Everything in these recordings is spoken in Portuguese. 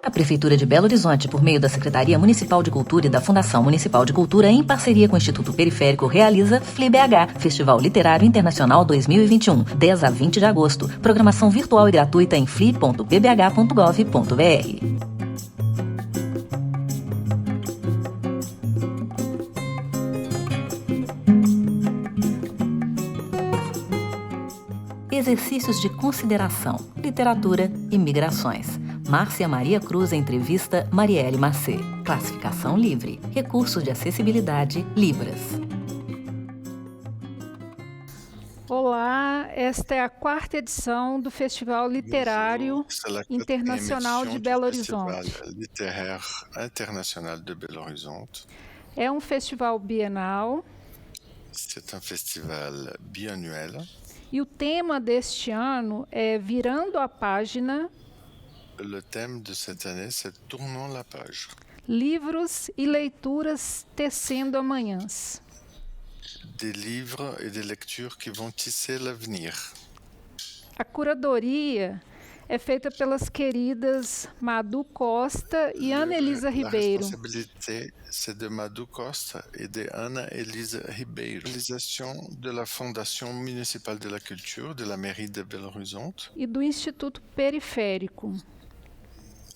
A Prefeitura de Belo Horizonte, por meio da Secretaria Municipal de Cultura e da Fundação Municipal de Cultura, em parceria com o Instituto Periférico, realiza FliBH, Festival Literário Internacional 2021, 10 a 20 de agosto. Programação virtual e gratuita em fli.pbh.gov.br. Exercícios de consideração, literatura e migrações. Márcia Maria Cruz entrevista Marielle Massé. Classificação livre. Recursos de acessibilidade Libras. Olá, esta é a quarta edição do Festival Literário Internacional de Belo Horizonte. É um festival bienal. C'est un festival biannuel. E o tema deste ano é Virando a Página. Le thème de cette année, c'est Tournons la page. Livros e leituras tecendo amanhãs. Des livres et des lectures qui vont tisser l'avenir. A curadoria é feita pelas queridas Madu Costa e Ana Elisa Ribeiro. La responsabilité, c'est de Madu Costa et de Ana Elisa Ribeiro. Réalisation de la Fondation Municipale de la Culture de la Mairie de Belo Horizonte. E do Instituto Periférico.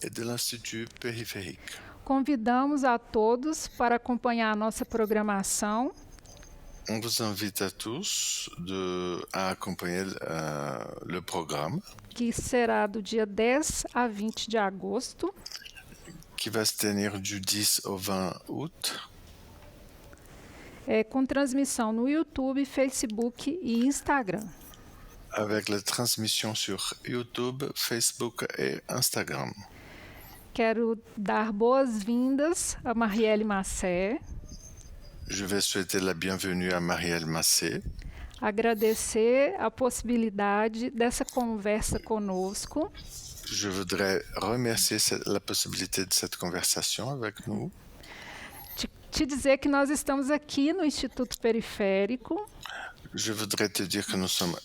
Et de l'Institut Périphérique. Convidamos a todos para acompanhar a nossa programação. On vous invite à tous à acompanher le programme. Que será do dia 10 a 20 de agosto. Qui va se tenir du 10 au 20 août. Com transmissão no YouTube, Facebook e Instagram. Avec la transmission sur YouTube, Facebook et Instagram. Quero dar boas-vindas a Marielle Massé. Je vais souhaiter la bienvenue à Marielle Massé. Agradecer a possibilidade dessa conversa conosco. Je voudrais remercier la possibilité de cette conversation avec nous. Te dizer que nós estamos aqui no Instituto Periférico. Je voudrais te dire que nous sommes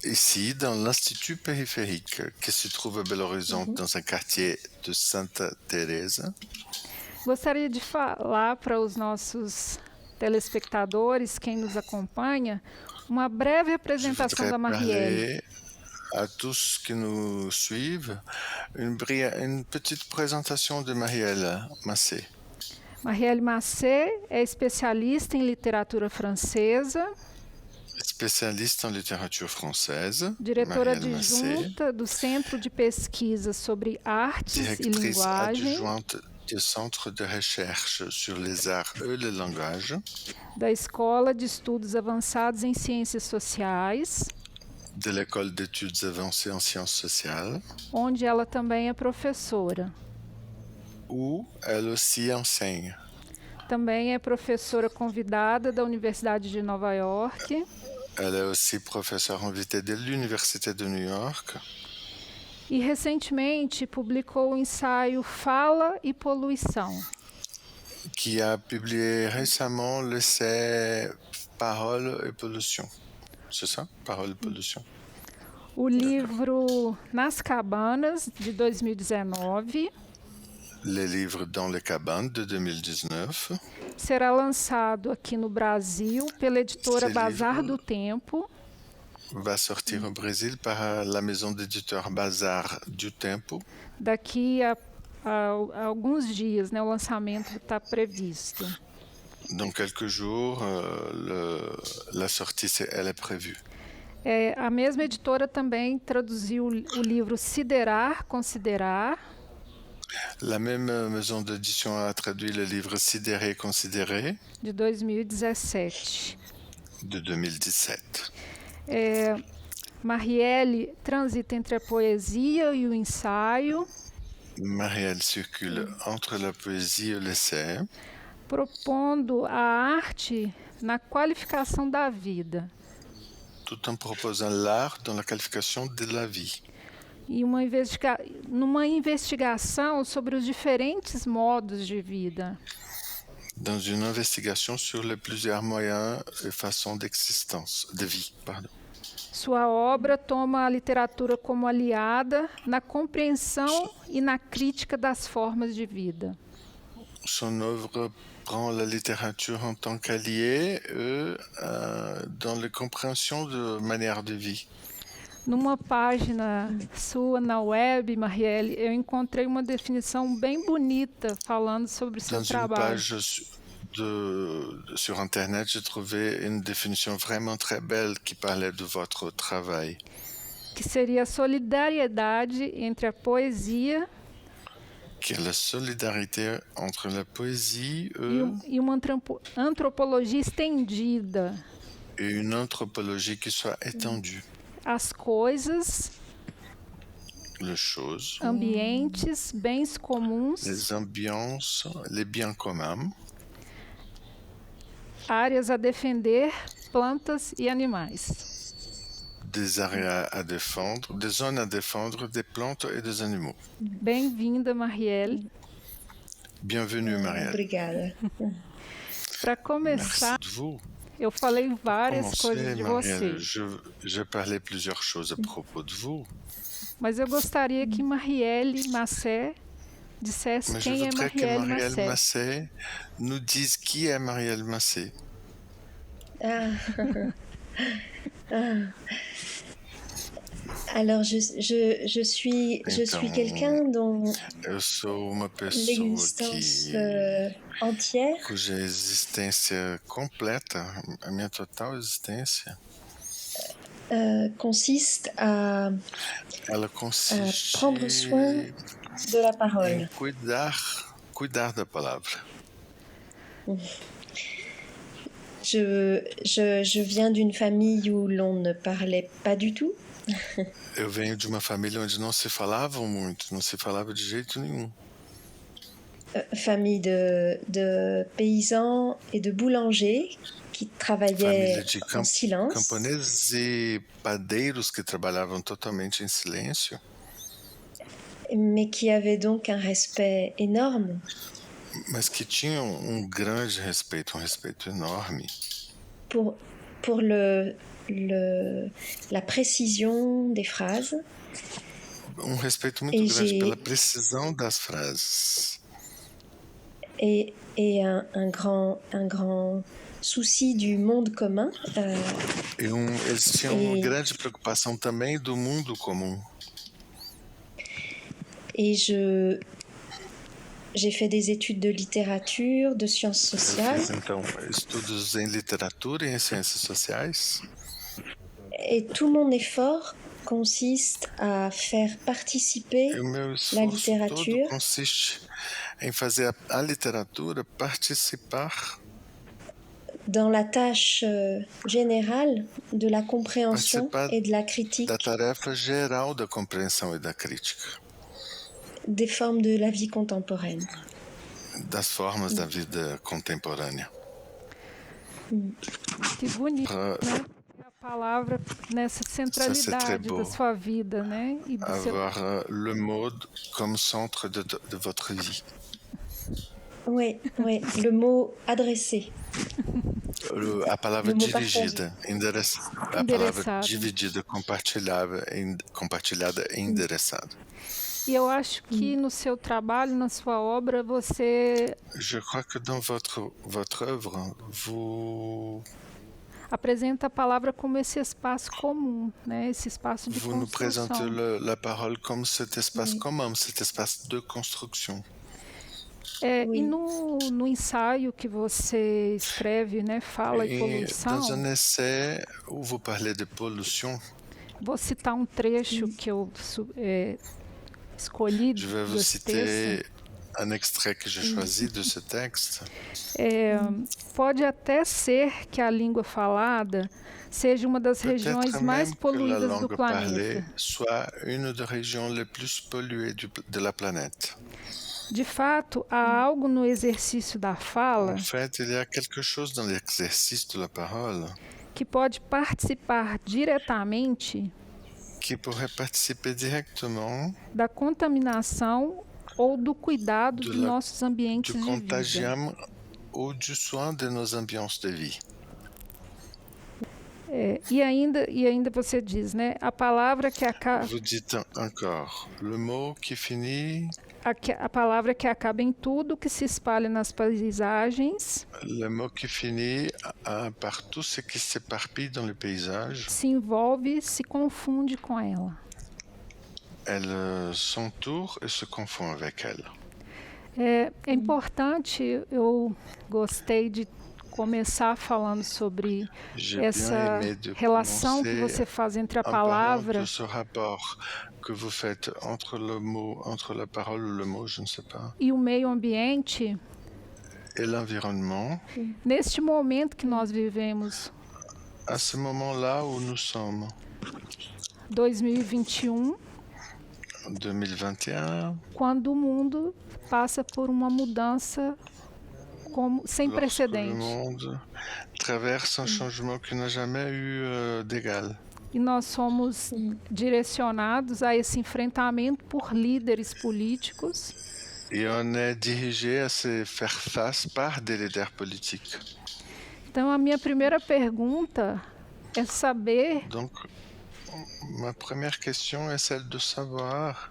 ici dans l'Institut Périphérique qui se trouve à Belo Horizonte, dans un quartier de Santa Teresa. Gostaria de falar para os nossos telespectadores, quem nos acompanha, uma breve apresentação da Marielle. À tous qui nous suivent, une petite présentation de Marielle Massé. Marielle Massé é especialista em literatura francesa. Spécialiste en littérature française. Diretora adjunta do Centro de Pesquisa sobre Artes e Linguagem. Adjointe du Centre de Recherche sur les Arts et le Langage. Da Escola de Estudos Avançados em Ciências Sociais. De l'École d'études avancées en sciences sociales. Onde ela também é professora. Où elle aussi enseigne. Também é professora convidada da Universidade de Nova York. Elle est aussi professeure invitée de l'Université de New York. E recentemente publicou o ensaio Fala e Poluição. Qui a publié récemment l'essai Parole et Pollution. C'est ça? Parole et Pollution. O livro Nas Cabanas, de 2019. Le livre Dans les cabanes, de 2019. Será lançado aqui no Brasil pela editora Bazar do Tempo. Va sortir au Brésil par la maison d'éditeur Bazar du Tempo. Daqui a alguns dias, né, o lançamento está previsto. Dans quelques jours, la sortie, elle est prévue. A mesma editora também traduziu o livro Siderar, Considerar. La même maison d'édition a traduit le livre Sidérer, Considérer. De 2017. De 2017. Marielle transita entre a poesia e o ensaio. Marielle circule entre la poésie et l'essai. Propondo a arte na qualificação da vida. Tout en proposant l'art dans la qualification de la vie. E numa investigação sobre os diferentes modos de vida. Dans une investigation sur les plusieurs moyens et façons d'existence, de vie, pardon. Sua obra toma a literatura como aliada na compreensão e na crítica das formas de vida. Son œuvre prend la littérature en tant qu'allié dans la compréhension de manière de vie. Numa página sua na web, Marielle, eu encontrei uma definição bem bonita falando sobre o seu Dans une trabalho. page sur Internet, j'ai trouvé une définition vraiment très belle qui parlait de votre travail. Que seria a solidariedade entre a poesia Qui est la solidarité entre la poésie e uma antropologia estendida. et une anthropologie qui soit étendue. As coisas, Les choses, ambientes, bens comuns, les ambiances, les biens communs, áreas a defender, plantas e animais. des areas à défendre, des zones à défendre, des plantes et des animaux. Bem-vinda, Marielle. Bienvenue, Marielle. Obrigada. Para Merci começar, de vous. eu falei várias Commencez, coisas de Marielle. você, Je parlais plusieurs choses à propos de vous, mas eu gostaria que Marielle Massé dissesse mais je quem é voudrais que Marielle Marielle Massé. Massé nous dise qui est Marielle Massé. Ah. Ah. Alors, je suis Então, quelqu'un dont eu sou uma pessoa l'existence entière cuja existência completa, a minha total existência, consiste à ela consiste prendre soin de la parole. em cuidar da palavra. Je viens d'une famille où l'on ne parlait pas du tout. Eu venho de uma família onde não se falavam muito, não se falava de jeito nenhum. Famille de paysans et de boulangers qui travaillaient Família de en silence. camponeses e padeiros que trabalhavam totalmente em silêncio, Mais qui avaient donc un respect énorme mas que tinham um grande respeito, um respeito enorme pour la précision des phrases respeito muito E grande j'ai- pela precisão das frases et un grand souci du monde commun. Eles tinham uma E- grande preocupação também do mundo comum. Et j'ai fait des études de littérature, de sciences Eu sociales, fiz, então, estudos em literatura e em ciências sociais, et tout mon effort consiste à faire participer e o meu la esforço littérature todo consiste em fazer a literatura participar dans la tâche générale de la compréhension Participer et de la critique da tarefa geral da compreensão e da crítica, des formes de la vie contemporaine. das formas da vida contemporânea. Que bonito, Pra né? A palavra nessa centralidade beau. da sua vida, né? E do seu... avoir le mot comme centre de votre vie. Oui, le mot adressé. A palavra Le mot dirigida, a palavra Endereçada. dividida, compartilhada e endereçada. E eu acho que no seu trabalho, na sua obra, você Je crois que dans votre œuvre, vous apresenta a palavra como esse espaço comum, né? Esse espaço de nous présentez construção. la parole comme cet espace commun, cet espace de construction. Oui. E no ensaio que você escreve, né, Fala e Et Poluição, dans un essai où vous parlez de pollution, vou citar um trecho que eu escolhi je vais vous desse texto. citer un extrait que j'ai choisi de ce texte. Pode até ser que a língua falada seja uma das regiões Peut-être mais même que la poluídas do langue parlée planeta. soit une des régions les plus polluées de la planète. De fato, há algo no exercício da fala En fait, il y a quelque chose dans l'exercice de la parole que pode participar diretamente qui pourrait participer directement da contaminação ou do cuidado De dos la- nossos ambientes du de vida. contagion ou du soin de nos ambiances de vie. E ainda você diz, né? A palavra que acaba. Vous dites encore le mot qui finit. A palavra que acaba em tudo, que se espalha nas paisagens. Le mot qui finit par tout ce qui s'éparpille dans le paysage. Se envolve, se confunde com ela. Elle s'entoure et se confond avec elle. É importante, eu gostei de começar falando sobre essa relação que você faz entre a palavra ce rapport que vous faites entre le mot, entre la parole ou le mot, je ne sais pas, e o meio ambiente. et l'environnement. Neste momento que nós vivemos, À ce moment-là où nous sommes, 2021, 2021, quando o mundo passa por uma mudança sem precedentes. Le monde traverse un changement qui n'a jamais eu d'égal. E nós somos direcionados a esse enfrentamento por líderes políticos. Et on est dirigé à se faire face par des leaders politiques. Então, a minha primeira pergunta é saber... Donc, ma première question est celle de savoir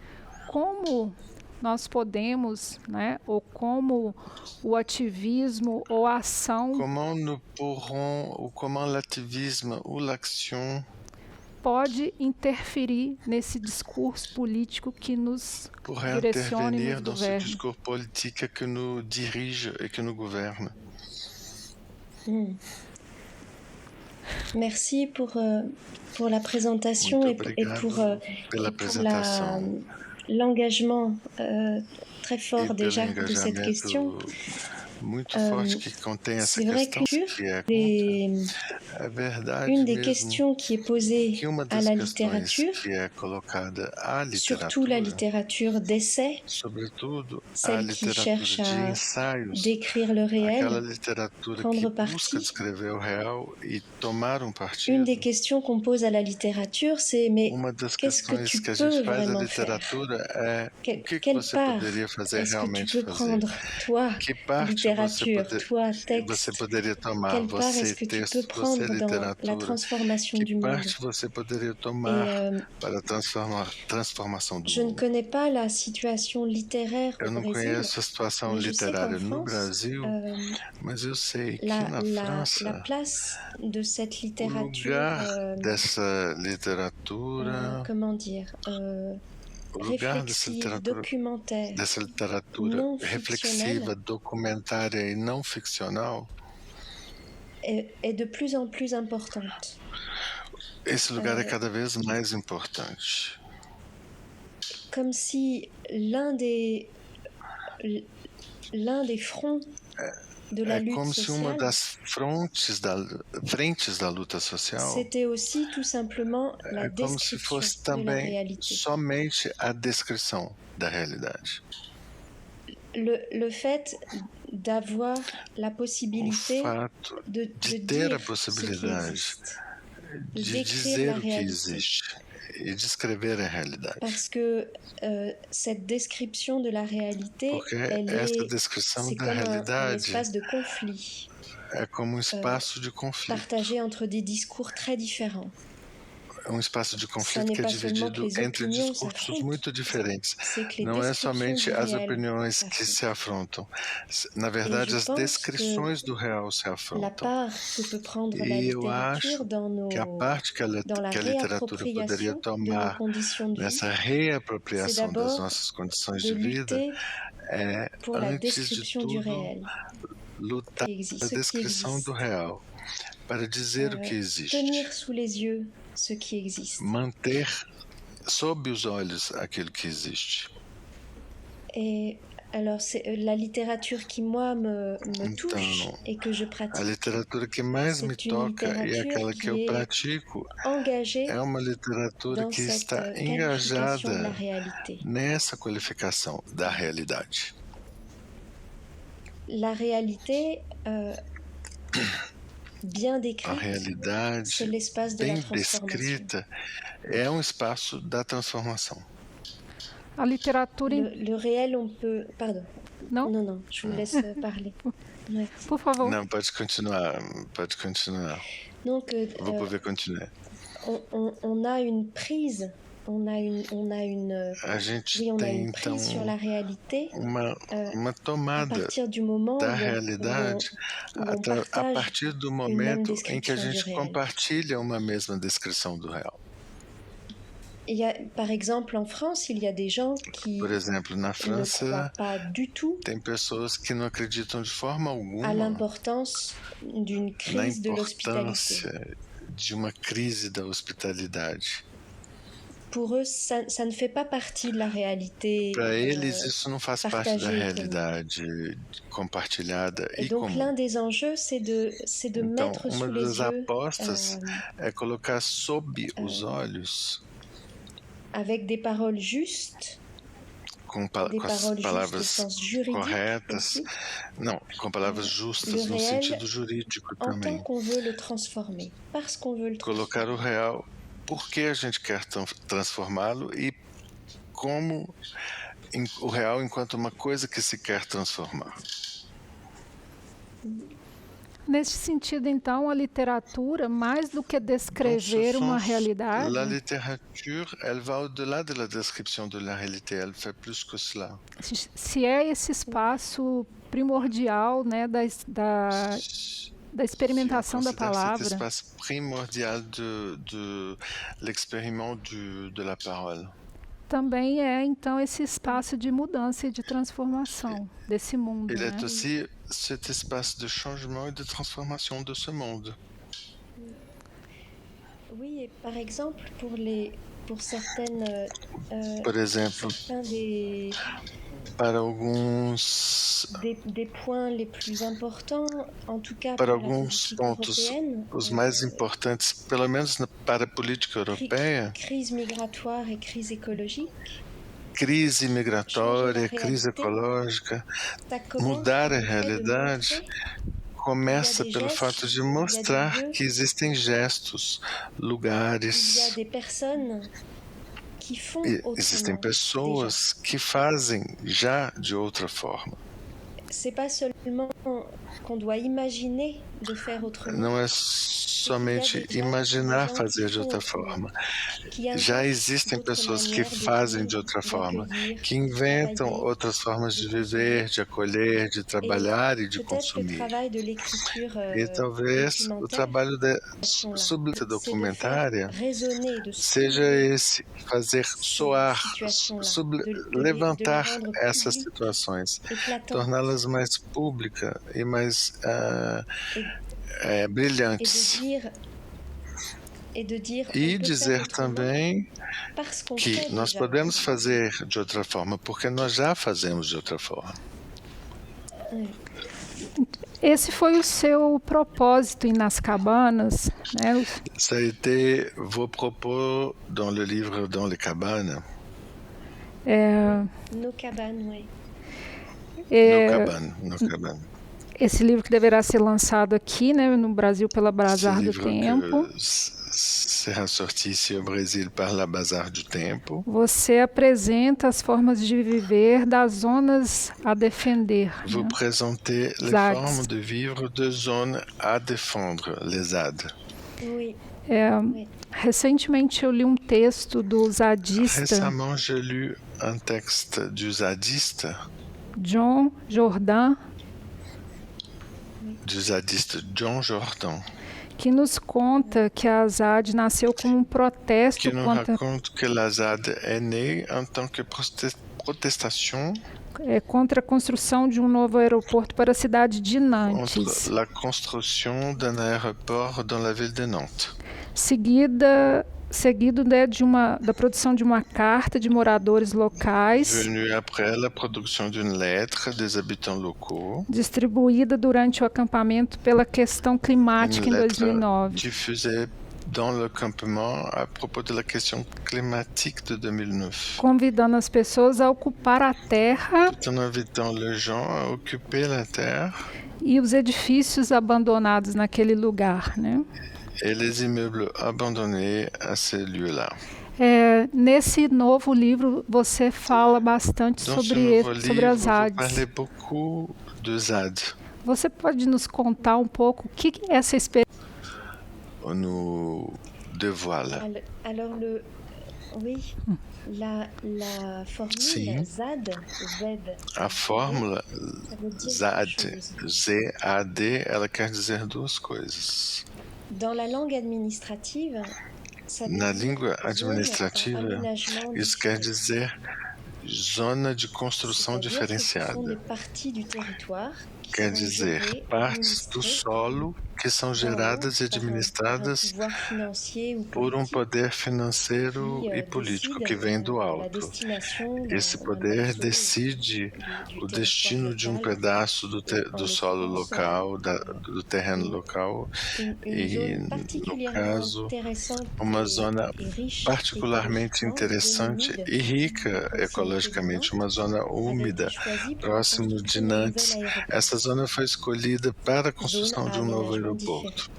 como nós podemos, né, ou como o ativismo ou a ação comment nous pourrons, ou comment l'activisme ou l'action pode interferir nesse discurso político que nos direciona e nos dans ce governa. discours politique que nous dirige et que nous gouverne. Merci pour la présentation et pour l'engagement très fort déjà de cette question. Muito forte que contém essa questão, que é une des questions qui est posée à la littérature, que é colocada à surtout la littérature d'essai, sobretudo celle qui cherche à décrire le réel, prendre parti. Descrever o real e tomar partido. Une des questions qu'on pose à la littérature, c'est mais qu'est-ce que tu peux vraiment faire? Quelle part est-ce que tu peux prendre, toi, littérature, toi, texte, quelle part est-ce que tu peux prendre dans la transformation du monde? Je ne connais pas la situation littéraire au Brésil, mais je sais qu'en France, la place de cette littérature, comment dire, réflexive, documentaire, dessa literatura não reflexiva, documentária e não ficcional est de plus en plus importante. Esse lugar é cada vez mais importante. Comme si l'un des fronts de la lutte como se uma sociale, das frentes da luta social, c'était aussi tout simplement la como se description fosse de la também réalité. somente a descrição da realidade. Le fait d'avoir la possibilité de ter dire a possibilidade ce qui existe, de décrire dizer la o que réalité. existe e descrever a realidade. Parce que cette description de la réalité, Porque elle essa est, descrição c'est da comme un realidade espace de conflit é como espaço de conflito. partagé entre des discours très différents. É espaço de Ça conflito n'est que é pas seulement dividido que les entre opinions discursos s'affrontent, muito diferentes. c'est que les Não é descriptions somente du as réel opiniões que s'affrontent. se afrontam. Na verdade, je as pense descrições do real se La afrontam. part que peut prendre la E eu littérature acho dans que a parte que a literatura poderia réappropriation de nos tomar conditions de vie, nessa reapropriação c'est das d'abord nossas condições de de vida lutter é, pour la antes de description du tudo, réel, lutar qui existe, pela ce qui descrição existe. do real, para dizer o que existe. Tenir sous les yeux ce qui existe. Manter sob os olhos aquilo que existe. Et alors, c'est la littérature qui, moi, me touche Então, et que je a pratique. literatura que mais me C'est une toca e littérature aquela que qui eu est pratico engagée é uma literatura dans que cette está qualification de la engajada réalité. nessa qualificação da realidade. La réalité, bien A décrite, c'est realidade, l'espace de la bem transformation. descrita, é espaço da transformação. A literatura... Le réel, on peut... Pardon. Não? Non, je vous laisse parler. Ouais. Por favor. Não, pode continuar, pode continuar. Donc, Vous pouvez continuer. On a une prise, on a une prise sur la réalité uma tomada à partir du moment da où realidade a partir do momento em que a gente compartilha uma mesma descrição do real. Par exemple, en France, il y a des gens qui Por exemplo, na ne França, croient pas du tout tem pessoas que não acreditam de forma alguma à l'importance d'une na crise de l'hospitalité. importância de uma crise da hospitalidade. Pour eux, ça ne fait pas partie de la réalité. Para eles, isso não faz parte da partagée, realidade compartilhada Et e donc, comum. l'un des enjeux, c'est de Então, mettre uma sous les das yeux, apostas é colocar sob os olhos, avec des paroles justes, com des as paroles justes au palavras sens juridique corretas, aussi, não, com palavras justas le no réel sentido jurídico en tant também. qu'on veut le transformer, parce qu'on veut le Colocar o real porque a gente quer transformá-lo e como o real enquanto uma coisa que se quer transformar. Nesse sentido, então, a literatura, mais do que descrever uma realidade, la littérature, elle va au-delà de la description de la réalité, elle fait plus que cela. se é esse espaço primordial, né, da experimentação da palavra, cet espace primordial de l'expériment de la parole. Também é, então, esse espaço de mudança e de transformação desse mundo. Il né? est aussi cet espace de changement et de transformation de ce monde. Oui, et par exemple, pour certaines, Por exemplo, para alguns des points les plus importants, en tout cas para pour la alguns politique pontos européenne, os mais importantes, pelo menos para a política europeia, crise migratoire et crise écologique, crise migratória, crise ecológica, mudar a realidade começa pelo fato de mostrar que existem gestos, lugares, existem pessoas que fazem já de outra forma. C'est pas seulement qu'on doit imaginer de faire autrement. Não é somente imaginar fazer de outra forma. Já existem pessoas que fazem de outra forma, que inventam outras formas de viver, de acolher, de trabalhar e de consumir. E talvez o trabalho sobre a documentária seja esse, fazer soar, levantar essas situações, torná-las mais públicas e mais brilhantes. E dizer também que nós podemos fazer de outra forma, porque nós já fazemos de outra forma. Esse foi o seu propósito em Nas Cabanas, né? Ça a été vos propos dans le livre Dans les cabanes. Nos cabanes, oui. Nos cabanes. Esse livro que deverá ser lançado aqui, né, no Brasil pela Bazar do Tempo. Será sorti ici au Brésil par la Bazar du Tempo. Você apresenta as formas de viver das zonas a defender. Vous présentez les formes de vivre de zones à défendre, les ZAD. Oui. Recentemente eu li um texto do zadista. Récemment, j'ai lu un texte du zadiste. John Jordan. Du zadiste John Jordan. Que nos conta que a ZAD nasceu como um protesto que nous raconte que la ZAD est née en tant que protestation contra a construção de um novo aeroporto para a cidade de Nantes. Contre la construction d'un aéroport dans la ville de Nantes. Seguido da produção de uma carta de moradores locais, venu après la production d'une lettre des habitants locaux, distribuída durante o acampamento pela questão climática em 2009. Diffusée dans le campement à propos de la question climatique de 2009. Convidando as pessoas a ocupar a terra, tout en invitant les gens à occuper la terre e os edifícios abandonados naquele lugar, né? Et les immeubles abandonnés à ces lieux-là. Nesse novo livro você fala bastante sobre as ZADs. Vous parlez beaucoup de ZAD. Você pode nos contar um pouco o que é essa experiência? no De Voila. Alors, oui, la formule Sim, ZAD, a fórmula ZAD, Z-A-D, ela quer dizer duas coisas. Dans la langue administrative, ça veut Na dire língua zone administrativa, aménagement isso quer différé. dizer zona de construção C'est-à-dire que ce sont des diferenciada. parties du territoire qui Quer sont dizer, gérées, partes do administrées solo que são geradas e par un administradas pouvoir financier ou por politique poder financeiro qui e político que décide vem do la alto. destination Esse d'un poder morceau decide du o territoire destino de um local, pedaço do en solo l'occurrence local, do terreno local, une e, zone no particulièrement caso, intéressante uma zona et riche particularmente écologiquement, interessante zone e humide, rica proximité de ecologicamente, uma Nantes, zona avait été úmida, choisie pour la próximo de construction d'un nouvel Nantes. aéroport, Essa zona foi escolhida para a zone construção à de um novo aménagement différé. aeroporto,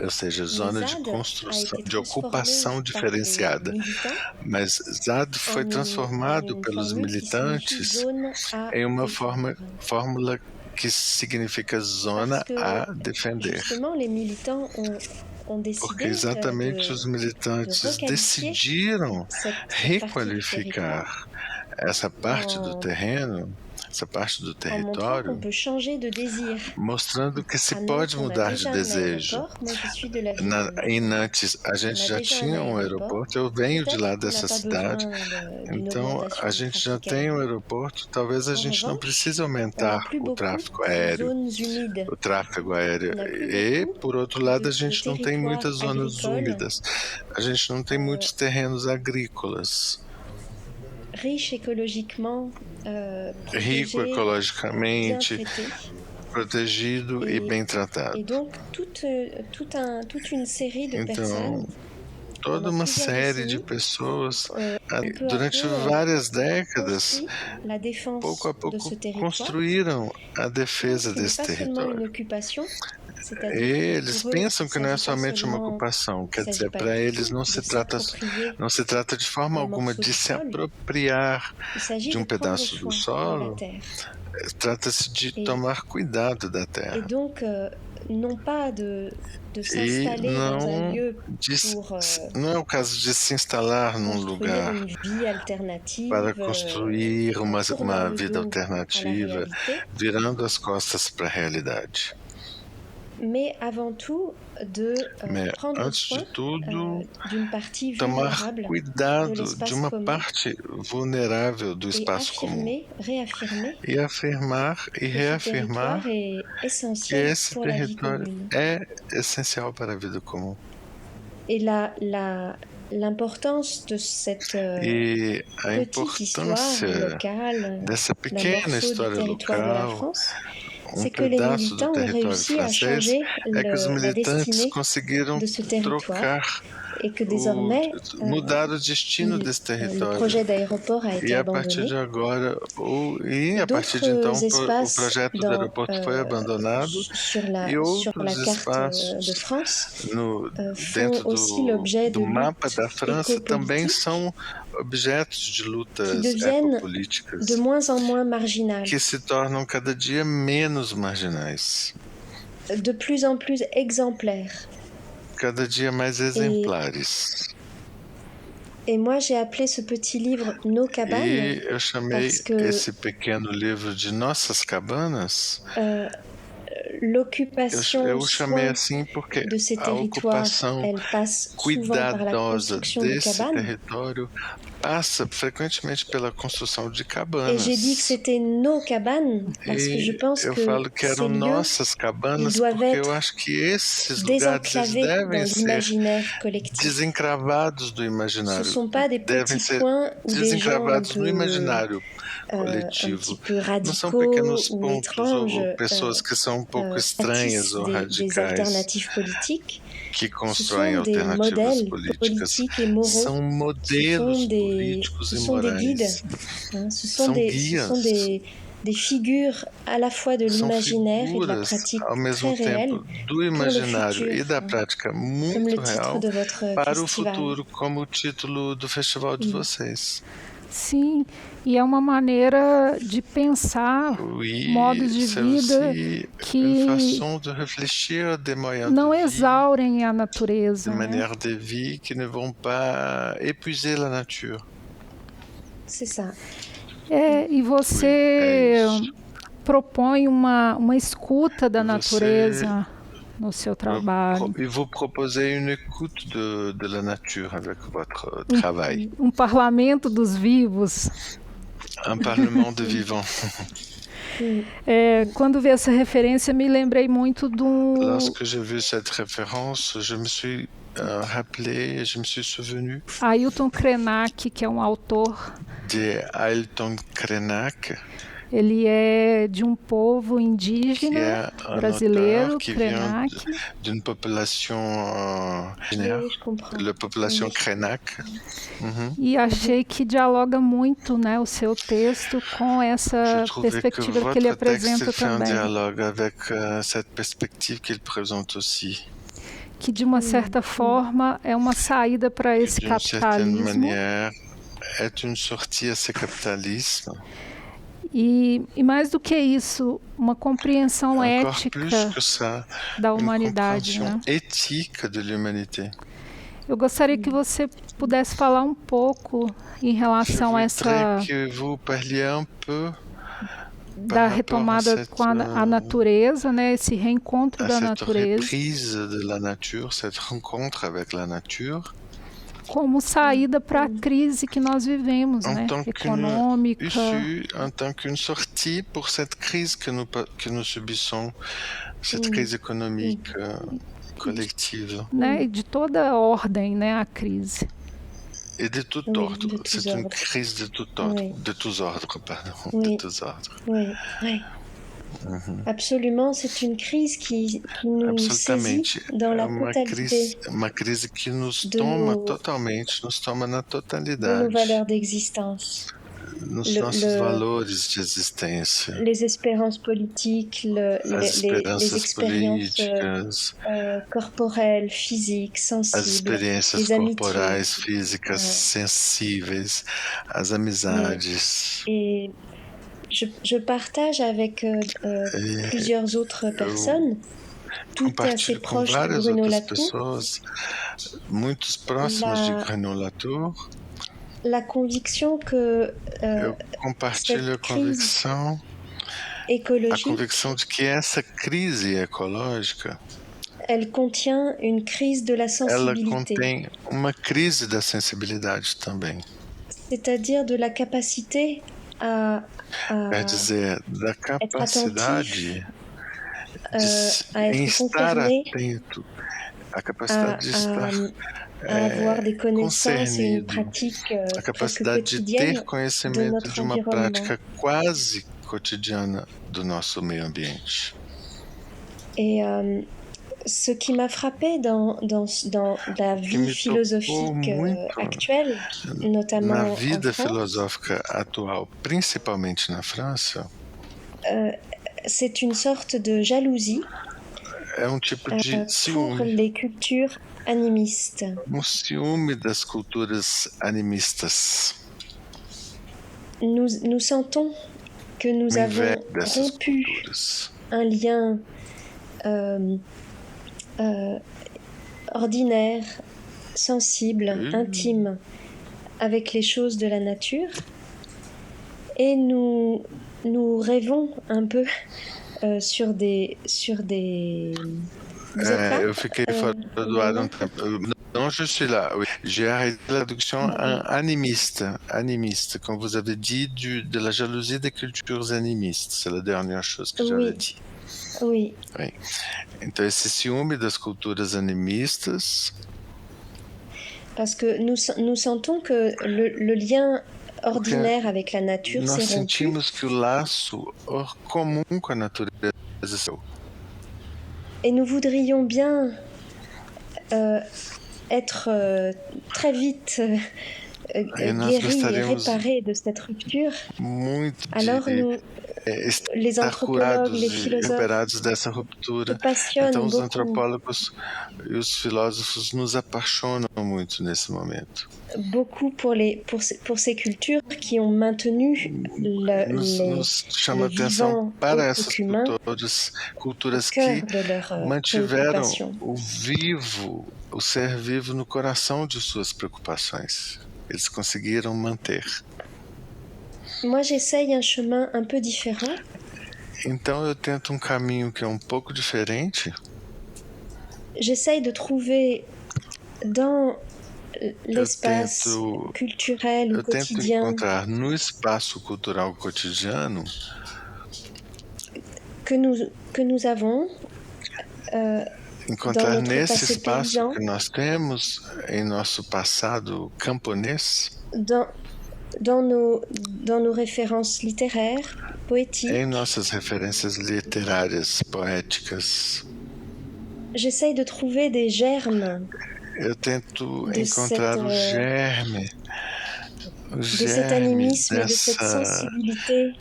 ou seja, Mais zona de ZAD a construção, été de transformée ocupação par les diferenciada. militants Mas ZAD foi en transformado une pelos formule qui signifie militantes zone à em uma défendre. fórmula que significa zona Parce que a defender. justement les militants ont Porque décidé exatamente os de militantes requalifier decidiram cette partie du requalificar essa parte do terreno, essa parte do en montrant qu'on território, peut changer de désir. mostrando que se À pode Nantes, on a mudar de déjà un desejo. aéroport. Moi, je suis de la ville de Em Nantes. Nantes, a gente On a já déjà tinha un um aeroporto, eu venho de Peut-être lá qu'on n'a dessa pas cidade, besoin d'une então augmentation a du gente já trafic tem um aérien. aeroporto, talvez a En gente não revanche, precise on n'a aumentar plus o beaucoup tráfego de aéreo, zones humides. o tráfego aéreo. On n'a plus E, beaucoup por outro lado, a de gente não tem territoires muitas zonas agricoles úmidas, a gente não tem muitos terrenos agrícolas, riches écologiquement, rico protégés, bien ecologicamente, traités. protegido e bem tratado. Et donc, toute une série de personnes, Então, toda uma plusieurs série de décennies, pessoas, peu à durante peu, várias décadas, construit la défense pouco a de pouco, ce territoire, construíram a defesa qui n'est desse pas seulement une território. occupation, E c'est-à-dire eles pour eux, pensam que il não é s'agit pas somente uma seulement, ocupação, il quer s'agit dizer, pas para du eles tout não de se trata de forma un alguma morceau de de se sol. apropriar Il s'agit de de prendre pedaço do soin de la solo, terre. trata-se de Et- tomar cuidado da Et terra. donc, non pas de E s'installer dans un lieu pour não é o caso de se instalar num construire lugar une vie alternative, para construir uma tournant le vida dos alternativa, à la réalité, virando as costas para a realidade. mais avant tout de Mas, prendre antes soin de tudo, d'une partie tomar vulnérable cuidado de l'espace de uma commun parte vulnerável do et espaço comum. réaffirmer E afirmar e que ce reafirmar territoire est que essentiel esse pour la vie território commune. é essencial para a vida comum. Et l'importance de cette E a petite histoire importância locale, dessa d'un pequena morceau du história territoire de la local, France, um c'est que les pedaço do militants ont território réussi à francês, changer é que os la militantes destinée conseguiram de ce territoire trocar, et que désormais mudar o destino desse le território. projet d'aéroport a été E a partir de abandonné. agora, a partir de então, o projeto do aeroporto foi abandonado sur la e outros carte de espaços France dentro font aussi l'objet do de mapa luttes da França também écopolitiques são objetos de lutas qui deviennent ecopolíticas de moins en moins marginales, que se tornam cada dia menos marginais, de plus en plus exemplaires. cada dia mais exemplares. Et moi, j'ai appelé ce petit livre Nos cabanes, E eu chamei parce que esse pequeno livro de Nossas Cabanas, l'occupation eu chamei soin assim porque de ces a territoires, ocupação elle passe souvent par la cuidadosa construction de desse cabanes. território passa frequentemente pela construção de Et cabanas. j'ai dit que c'était nos cabanes, parce que je pense eu que falo que ces eram lieux, nossas cabanas ils doivent porque être eu acho que esses lugares eles désenclavés devem dans ser l'imaginaire collectif. desencravados do Ce ne imaginário. sont pas des Devem petits ser coins où des gens un desencravados no peu, imaginário un coletivo. petit peu Não são radicaux pequenos ou pontos étranges ou pessoas que são um pouco estranhas bâtissent ou des radicais alternatives politiques. que Ce constroem sont des alternativas modèles políticas. politiques et moraux. São modelos políticos Ce e sont des guides. morais. Hein, ce São sont guias. des figures à la fois de São l'imaginaire et de la figuras, pratique ao mesmo très réelle tempo, do imaginário futur, e da prática comme muito le titre real de votre para o festival. futuro, como o título do festival de vocês. Sim, e é uma maneira de pensar modos de vida que não exaurem a natureza. De manière de vie qui ne vont pas épuiser la nature. C'est ça. E você propõe uma escuta da natureza no seu trabalho. E vous proposez une écoute de la nature avec votre travail. Parlamento dos vivos. Un parlement de vivants. Quando vi essa referência, me lembrei muito do... Lorsque j'ai vu cette référence, je me suis rappelé, je me suis souvenu. Ailton Krenak, que é um autor. De Ailton Krenak. Ele é de um povo indígena brasileiro, Krenak. D'une population la population Krenak. E achei que dialoga muito, né, o seu texto com essa perspectiva que ele apresenta também. Dialogue avec cette perspective qu'il présente aussi. Que de uma certa forma é uma saída para esse capitalismo. É une sortie à ce capitalisme. E mais do que isso, uma compreensão ética da humanidade, né? Ética de l'humanité. Eu gostaria que você pudesse falar um pouco em relação a essa da retomada com a natureza, né? Esse reencontro da natureza. Cette rencontre avec la nature. Como saída para a crise que nós vivemos, né? Econômica. En tant qu'une sortie pour cette crise que nous subissons, cette crise économique collective. Né? De toda ordem, né? A crise. Et de tout ordre. C'est une crise de tout ordre, de tous ordres, pardon, de tous ordres. Oui. Absolument, c'est une crise qui nous saisit dans la totalité. Uma crise que nos toma totalmente, nos toma na totalidade. De nos valeurs d'existence. Nos nossos valores de existência. Les espérances politiques, les expériences corporelles, physiques, sensibles. As experiências corporais, físicas, sensíveis, as amizades. Et je partage avec plusieurs autres personnes, toutes assez proches de Bruno Latour, muitos próximos de Bruno Latour. La conviction que compartilho a convicção de que essa crise ecológica elle contient une crise de la sensibilité. Ela contém uma crise da sensibilidade também. C'est-à-dire de la capacité quer dizer, da capacidade em estar atento, a capacidade de estar avoir des connaissances et une pratique a capacidade de ter conhecimento de uma prática quase cotidiana do nosso meio ambiente. Et ce qui m'a frappé dans la vie philosophique actuelle, notamment na vida en France, filosófica atual, principalmente na França, c'est une sorte de jalousie tipo de ciúme, pour les cultures animistes. Ciúme das culturas animistas. Nous sentons que nous avons rompu un lien ordinaire, sensible, intime avec les choses de la nature, et nous rêvons un peu sur des eu fiquei fora do ar um tempo. Non, je suis là, oui. J'ai arrêté la traduction en animiste, comme vous avez dit, de la jalousie des cultures animistes. C'est la dernière chose que j'avais dit. Oui. Então, esse ciúme das culturas animistas. Parce que nous sentons que le lien ordinaire avec la nature s'est rompu. Nós sentimos que o laço comum com a natureza et nous voudrions bien être très vite guéris et réparés de cette rupture. Alors estar curados e recuperados dessa ruptura. Então, os antropólogos e os filósofos nos apaixonam muito nesse momento. Beaucoup pour ces cultures qui ont maintenu nos chama atenção para essas culturas que mantiveram o ser vivo no coração de suas preocupações. Eles conseguiram manter. Moi, j'essaye un chemin un peu différent. Então eu tento um caminho que é um pouco diferente. J'essaye de trouver dans l'espace culturel ou quotidien. Eu tento encontrar no espaço cultural cotidiano que nous avons. Encontrar nesse espaço que nós temos em nosso passado camponês. Dans nos références littéraires, poétiques. Em nossas referências literárias, poéticas. J'essaye de trouver des germes. Eu tento encontrar o germe cet animisme, de cette sensibilité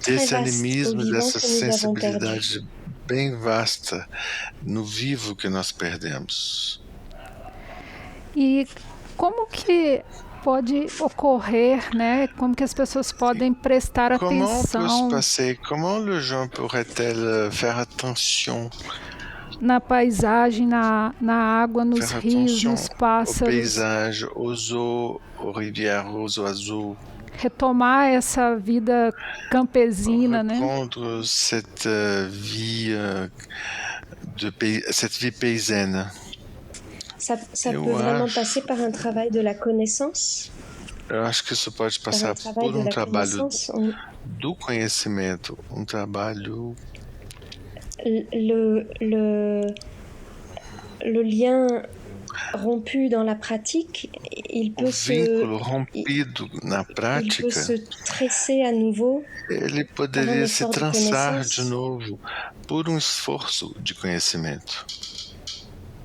desse animismo, dessa sensibilidade bem vasta no vivo que nós perdemos. E como que pode ocorrer, né? Como que as pessoas podem prestar atenção? Comment les gens pourraient-ils faire attention? Na paisagem, na água, nos rios, nos pássaros. Au paysage, aux eaux, aux rivières, aux oiseaux. Retomar essa vida campesina, né? Reprendre cette vie paysanne. Ça peut vraiment passer par un travail de la connaissance. Eu acho que isso pode passar por um trabalho do conhecimento, um trabalho. Le lien rompu dans la pratique, il peut na prática, il peut se tresser à nouveau. Ele poderia se traçar de novo por um esforço de conhecimento.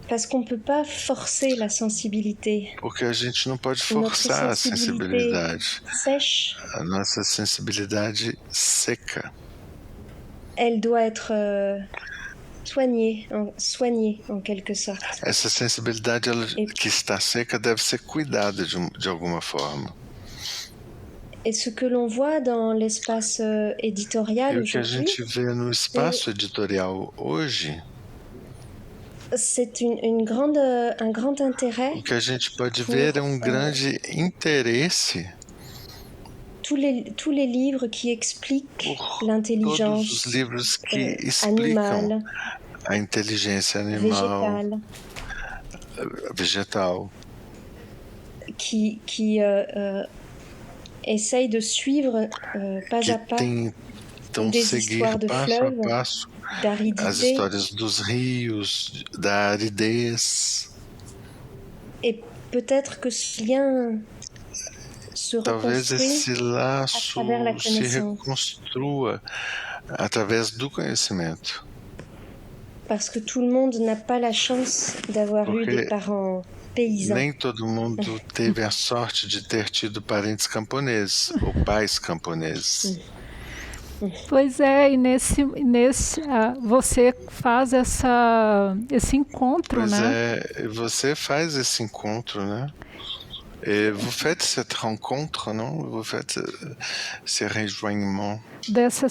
Parce qu'on peut pas forcer la sensibilité. Porque a gente não pode forçar a sensibilidade. Sèche. A nossa sensibilidade seca. Elle doit être soignée en quelque sorte. Essa sensibilidade que está seca deve ser cuidada de alguma forma. Et ce que l'on voit dans l'espace éditorial aujourd'hui, o que a gente vê no espaço editorial hoje, c'est un grand intérêt. O que a gente pode ver é um grande interesse. Tous les livres qui expliquent l'intelligence todos os livros que explicam a inteligência animal, vegetal, qui essayent de suivre pas à pas des histoires de fleuves, d'aridité. As histórias dos rios, da aridez. Et peut-être que ce lien se Talvez esse laço se reconstrua através do conhecimento. Parce que tout le monde n'a pas la chance d'avoir eu des parents paysans. Nem todo mundo teve a sorte de ter tido parentes camponeses ou pais camponeses. Pois é, e nesse você faz esse encontro, pois né? Você faz esse encontro, né? Et vous faites cette rencontre, non? Vous faites ces rejoignements. Dessa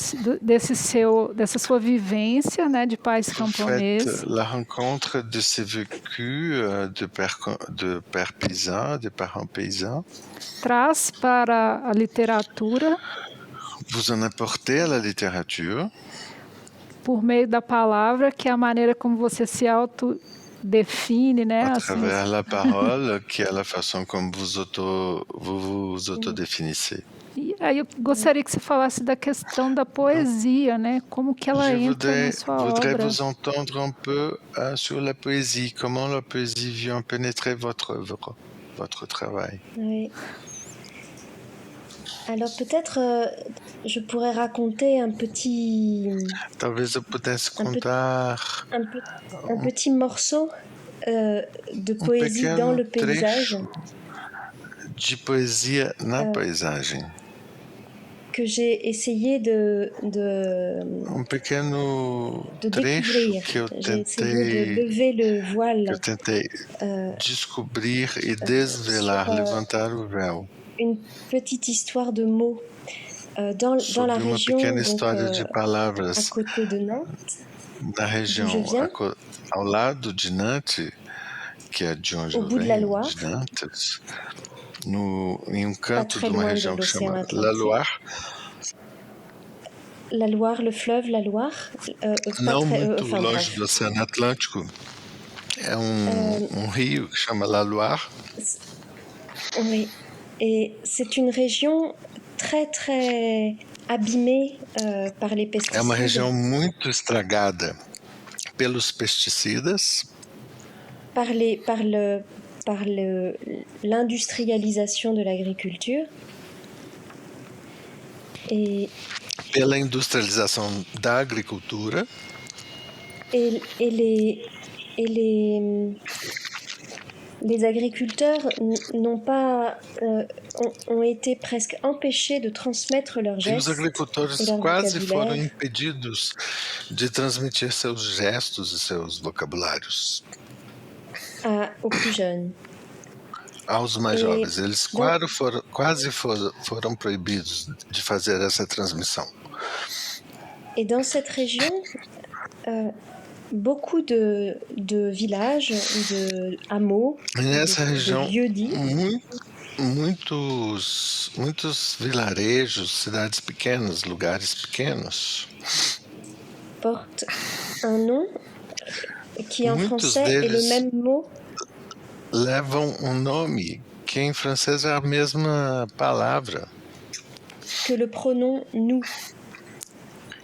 sua vivência, né, de pais camponeses. Vous faites la rencontre de ces vécus de pères paysans, de parents paysans. Traz para a literatura. Vous en apportez à la littérature. Por meio da palavra, que é a maneira como você se autodefine, né? À travers la parole, que é a façon como vous autodéfinissez. E aí eu gostaria que você falasse da questão da poesia, né? Como que ela entra na sua obra. Je voudrais vous entendre un peu sur la poésie. Comment la poésie vient pénétrer votre œuvre, votre travail. Oui. Alors peut-être je pourrais raconter un petit. Talvez eu pudesse contar un petit morceau de poésie dans le paysage. De poesia na paisagem. que j'ai essayé de pequeno trecho découvrir. que eu J'ai essayé de lever le voile. tentei descobrir e desvelar, levantar o véu. Une petite histoire de mots dans la région, pequena história de palavras à côté de Nantes, da região ao lado de Nantes, que é de onde eu venho, de Nantes, em canto de uma região que chama La Loire. La Loire, le fleuve, la Loire. Não muito longe do Oceano Atlântico. É rio que chama La Loire. Oui, et c'est une région très abîmée par les pesticides. É uma região muito estragada pelos pesticidas. Par l'industrialisation de l'agriculture. Et pela industrialização da agricultura. Et les agriculteurs ont été presque empêchés de transmettre leurs gestes. Os agricultores quase foram impedidos de transmitir seus gestos e seus vocabulários aux plus jeunes. Aos mais jovens, eles quase foram proibidos de fazer essa transmissão. Et dans cette région, beaucoup de villages, de hameaux, de lieux-dits, muitos vilarejos, cidades pequenas, lugares pequenos, portent un nom qui en français est le même mot. Levam nome que em francês é a mesma palavra que le pronom nous.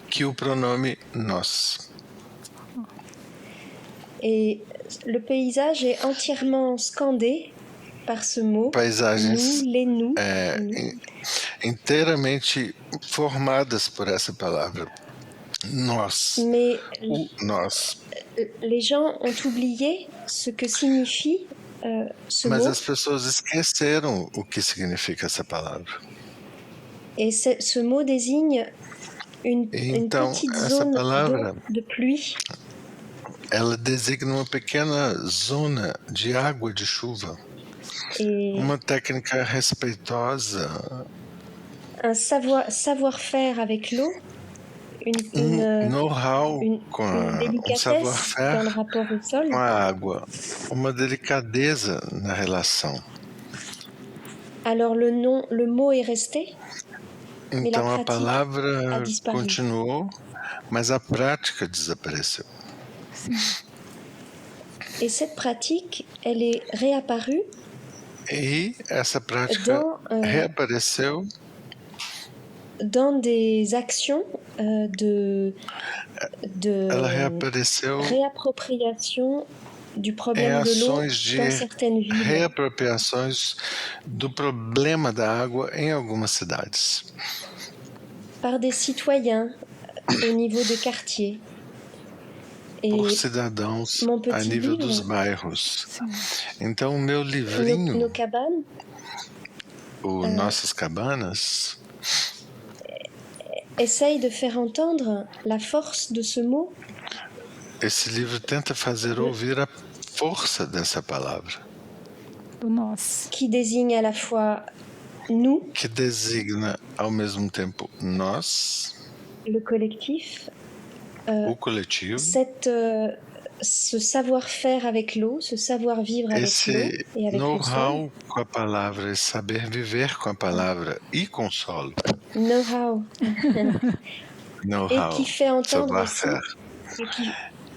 Que o pronome nós. Et le paysage est entièrement scandé par ce mot. Paisagens nous, les nous. Inteiramente formadas por essa palavra. Nós. Mais nós. Les gens ont oublié ce que signifie ce Mas mot. as pessoas esqueceram o que significa essa palavra. Et ce mot désigne une petite zone de pluie. Ela designa uma pequena zona de água de chuva. Uma técnica respeitosa. Un savoir-faire avec l'eau. Know-how com savoir-faire com a água. Uma delicadeza na relação. Alors le mot est resté. Então a palavra continuou, mas a prática desapareceu. Et cette pratique, elle est réapparue. E essa prática reapareceu dans des actions de réappropriation du problème de l'eau dans certaines villes. Reapropriações do problema da água em algumas cidades. Par des citoyens au niveau de quartier. Por cidadãos a nível dos bairros. Então, o meu livrinho, Nossas Cabanas, essaye de faire entendre la force de ce mot. Esse livro tenta fazer ouvir a força dessa palavra. Do nós. Qui désigne à la fois nous. Que designa ao mesmo tempo nós. Le collectif. O coletivo. Ce savoir-faire avec l'eau, ce savoir-vivre avec l'eau et avec le sol. Esse know-how com a palavra, esse saber viver com a palavra e com o solo. Know-how. Know-how. Et qui fait entendre aussi,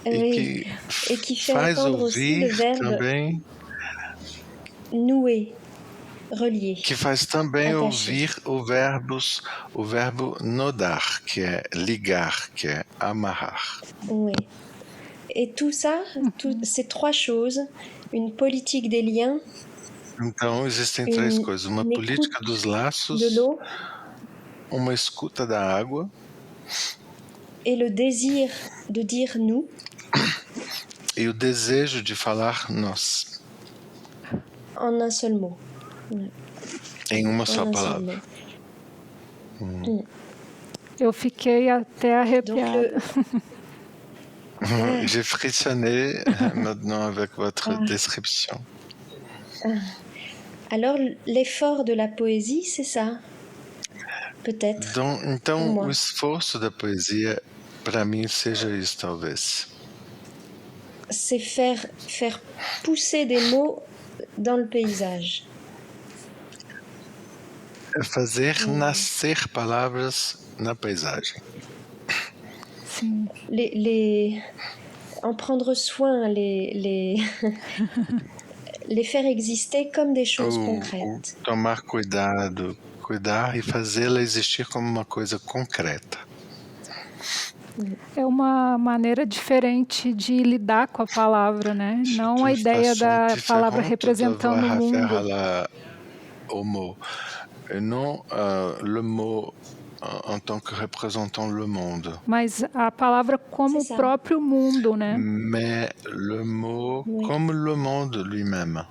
et qui fait entendre aussi le verbe também, nouer, relier. Que faz também ouvir o verbo nodar, que é ligar, que é amarrar. Oui. Et tout ça, ces trois choses, une politique des liens. Então existem três coisas: uma política dos laços, uma escuta da água, et le désir de dire nous. E o desejo de falar nós. En un seul mot. Em uma só palavra. Eu fiquei até arrepiada. J'ai frissonné maintenant avec votre description. Alors, l'effort de la poésie, c'est ça? Peut-être. Então, o esforço da poesia, para mim, seja isso, talvez. C'est faire pousser des mots dans le paysage. É fazer nascer palavras na paisagem. Sim. En prendre soin, les faire exister comme des choses concrètes. Tomar cuidar e fazê-la existir como uma coisa concreta. É uma maneira diferente de lidar com a palavra, né? Não a ideia da palavra representando o mundo. Et non le mot en tant que représentant le monde. Mas a palavra como o próprio mundo, né? Mais le mot comme le monde lui-même.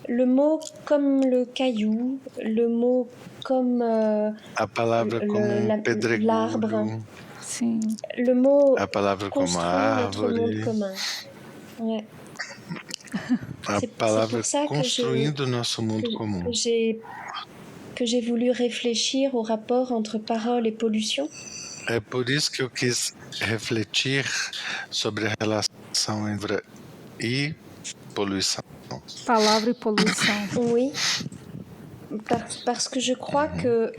Le mot comme le caillou, le mot comme a palavra como pedregulho. L'arbre. Sim. Le mot a palavra como árvore. Ouais. A palavra construindo o nosso mundo comum. Que j'ai voulu réfléchir au rapport entre parole et pollution. É por isso que eu quis refletir sobre a relação entre e poluição. Palavra e poluição. Oui, parce que je crois que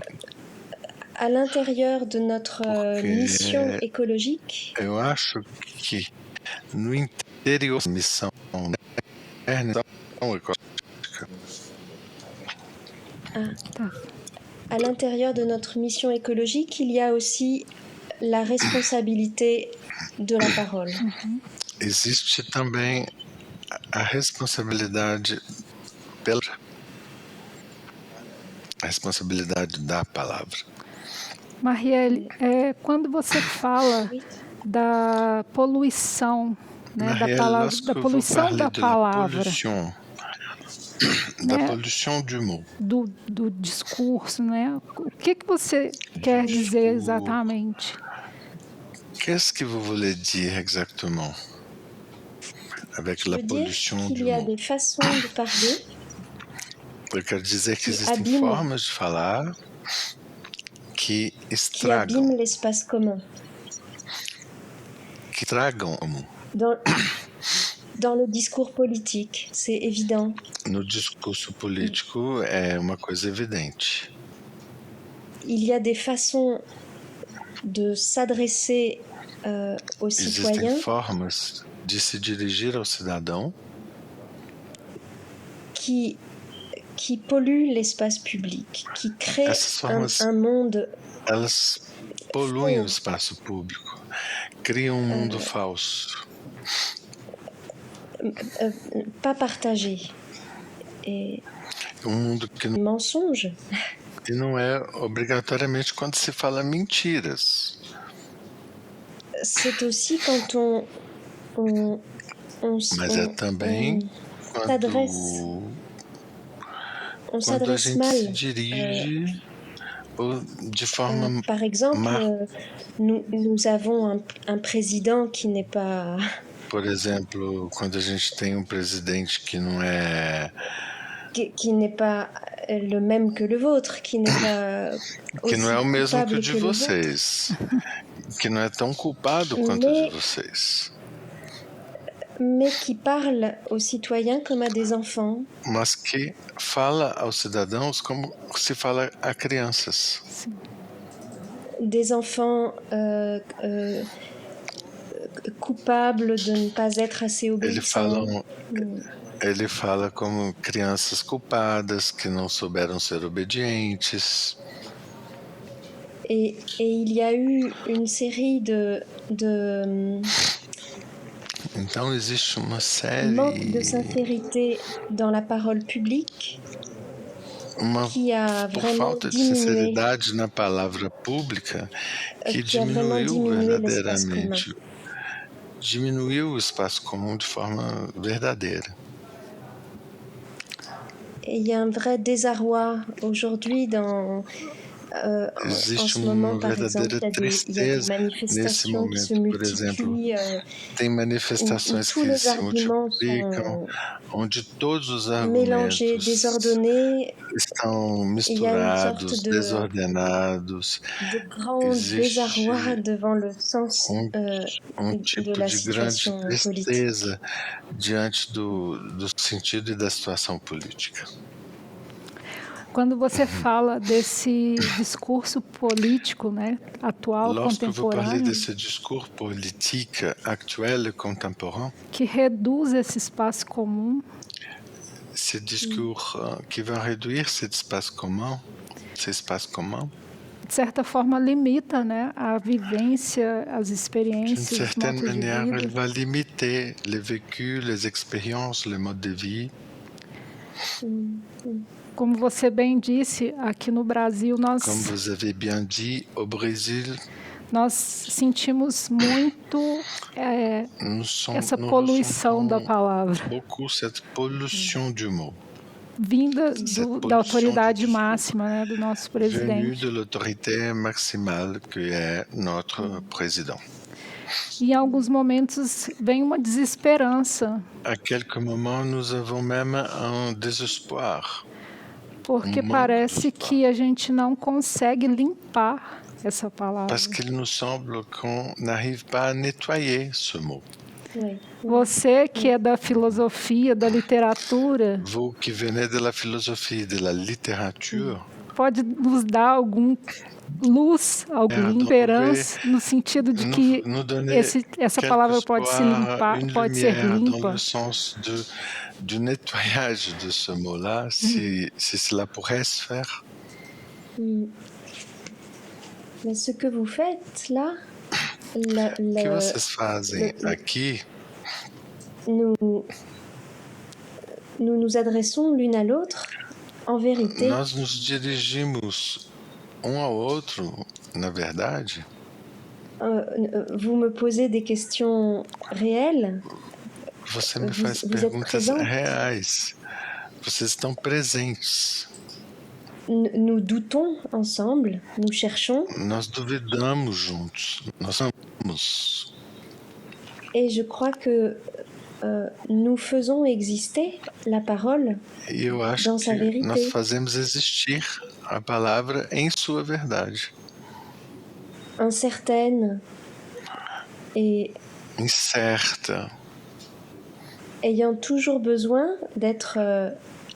à l'intérieur de notre mission écologique. Eu acho que no interior da missão écologique. À l'intérieur de notre mission écologique, il y a aussi la responsabilité de la parole. Existe também a responsabilidade da palavra. Marielle, quando você fala da poluição, né, da poluição da palavra, da pollution du mot. Do discurso, né? O que você quer dizer exatamente? Qu'est-ce que vous voulez dire exactement avec la pollution du mot? Il y a des façons de parler. Eu quero dizer que existem formas de falar que estragam. Qui abîment l'espace commun. Que estragam o mundo. Dans le discours politique, c'est évident. No discurso político é uma coisa evidente. Il y a des façons de s'adresser aux citoyens. Existem formas de se dirigir ao cidadão qui polluent l'espace public, qui créent un monde. Elas poluem o espaço público, criam um mundo falso. Pas partagé. Et mundo que mensonge. E não é obrigatoriamente quando se fala mentiras. C'est aussi quand on Mas é também quando a gente mal. Se dirige de forma par exemple, nous avons un président qui n'est pas. Por exemplo, quando a gente tem presidente que não é qui n'est pas le même que le vôtre, qui n'est pas que não é o mesmo que o de vocês, que não é tão culpado quanto o de vocês. Mais qui parle aux citoyens comme à des enfants. Mas que fala aos cidadãos como se fala a crianças. Des enfants coupables de ne pas être assez obéissants. Ele fala como crianças culpadas que não souberam ser obedientes. Et il y a eu une série de Então existe uma série manque de sincérité dans la parole publique qui a vraiment falta de sinceridade na palavra pública que diminuiu verdadeiramente, diminuiu o espaço comum de forma verdadeira. Et il y a un vrai désarroi aujourd'hui dans Existe uma verdadeira tristeza nesse momento, por exemplo. Tem manifestações que se multiplicam, onde todos os argumentos estão misturados, desordenados. Existe tipo de grande tristeza diante do sentido e da situação política. Quando você fala desse discurso político, né, atual, contemporâneo, desse discurso politique actuel et contemporain, que reduz esse espaço comum, ce discours qui va réduire cet espace commun, de certa forma limita, né, a vivência, as experiências, d'une certaine modos de manière, vida. elle va limiter les vécus, les expériences, les modes de vie. Como você bem disse, aqui no Brasil Comme vous avez bien dit, au Brésil, nós sentimos muito essa poluição da palavra, beaucoup cette pollution du mot, vinda da autoridade máxima, né, do nosso venue presidente. de l'autorité maximale que est notre président. E em alguns momentos vem uma desesperança, À quelques moments, nous avons même un désespoir. porque parece que a gente não consegue limpar essa palavra. Parce qu'il nous semble qu'on n'arrive pas à nettoyer ce mot. Você que é da filosofia, da literatura, Vous qui venez de la philosophie, de la littérature, pode nos dar alguma luz, alguma esperança, no sentido de que essa palavra pode se limpar, pode ser limpa. dans le sens du nettoyage de ce mot-là, si cela pourrait se faire. Mais ce que vous faites là, que vocês fazem aqui? Nous nous adressons l'une à l'autre, en vérité. Nós nos dirigimos ao outro, na verdade. Vous me posez des questions réelles. Você me faz perguntas reais. Vocês estão presentes. Nous doutons ensemble, nous cherchons. Nós duvidamos juntos, nós amamos. Et je crois que nous faisons exister la parole dans sa vérité. Nós fazemos existir a palavra em sua verdade. Incertaine et incerta, ayant toujours besoin d'être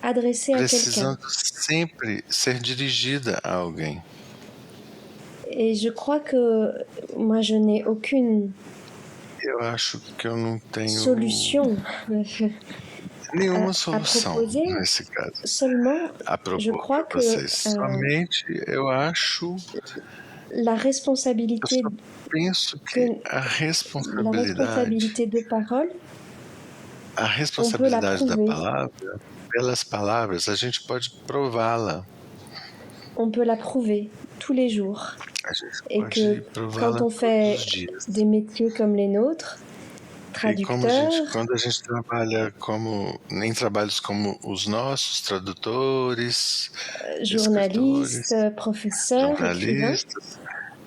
adressée à quelqu'un. Precisando sempre ser dirigida a alguém. Et je crois que moi je n'ai aucune Eu acho que eu não tenho solution nenhuma solução nesse caso. Seulement, a propos je crois de vocês. Somente eu acho. La responsabilité. Eu só penso que a responsabilidade de parole. A responsabilidade da palavra, pelas palavras, a gente pode prová-la. On peut la prouver tous les jours. Et que quand on fait des métiers comme les nôtres, traducteurs, quando a gente trabalha em trabalhos como os nossos, tradutores, jornalistas, professeurs, jornalistas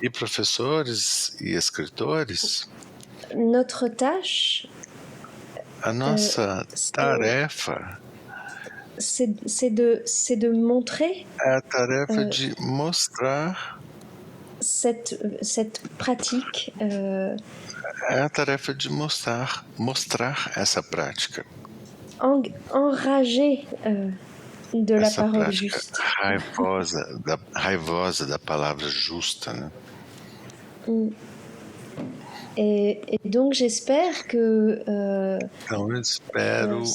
e professores e escritores, notre tâche, a nossa tarefa c'est de montrer, é a tarefa de mostrar cette pratique. É a tarefa de mostrar essa prática. Enragée de la essa parole prática juste. Raivosa da palavra justa, né? Et donc j'espère que então eu espero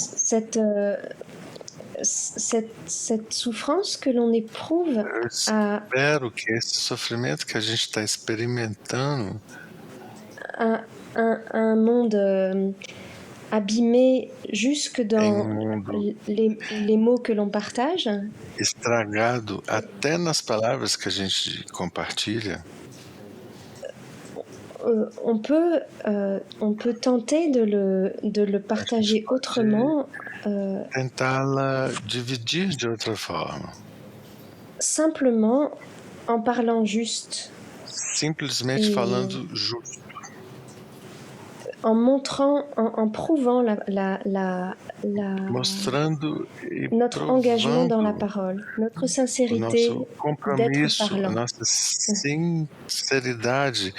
cette souffrance que l'on éprouve eu espero que esse sofrimento que a gente está experimentando un monde abîmé jusque dans les mots que l'on partage, estragado até nas palavras que a gente compartilha. On peut tenter de le partager autrement. Tentá-la dividir de outra forma. Simplement en parlant juste. Simplesmente falando justo. En montrant, en prouvant Mostrando notre engagement dans la parole, notre sincérité d'être parlant. Nossa sinceridade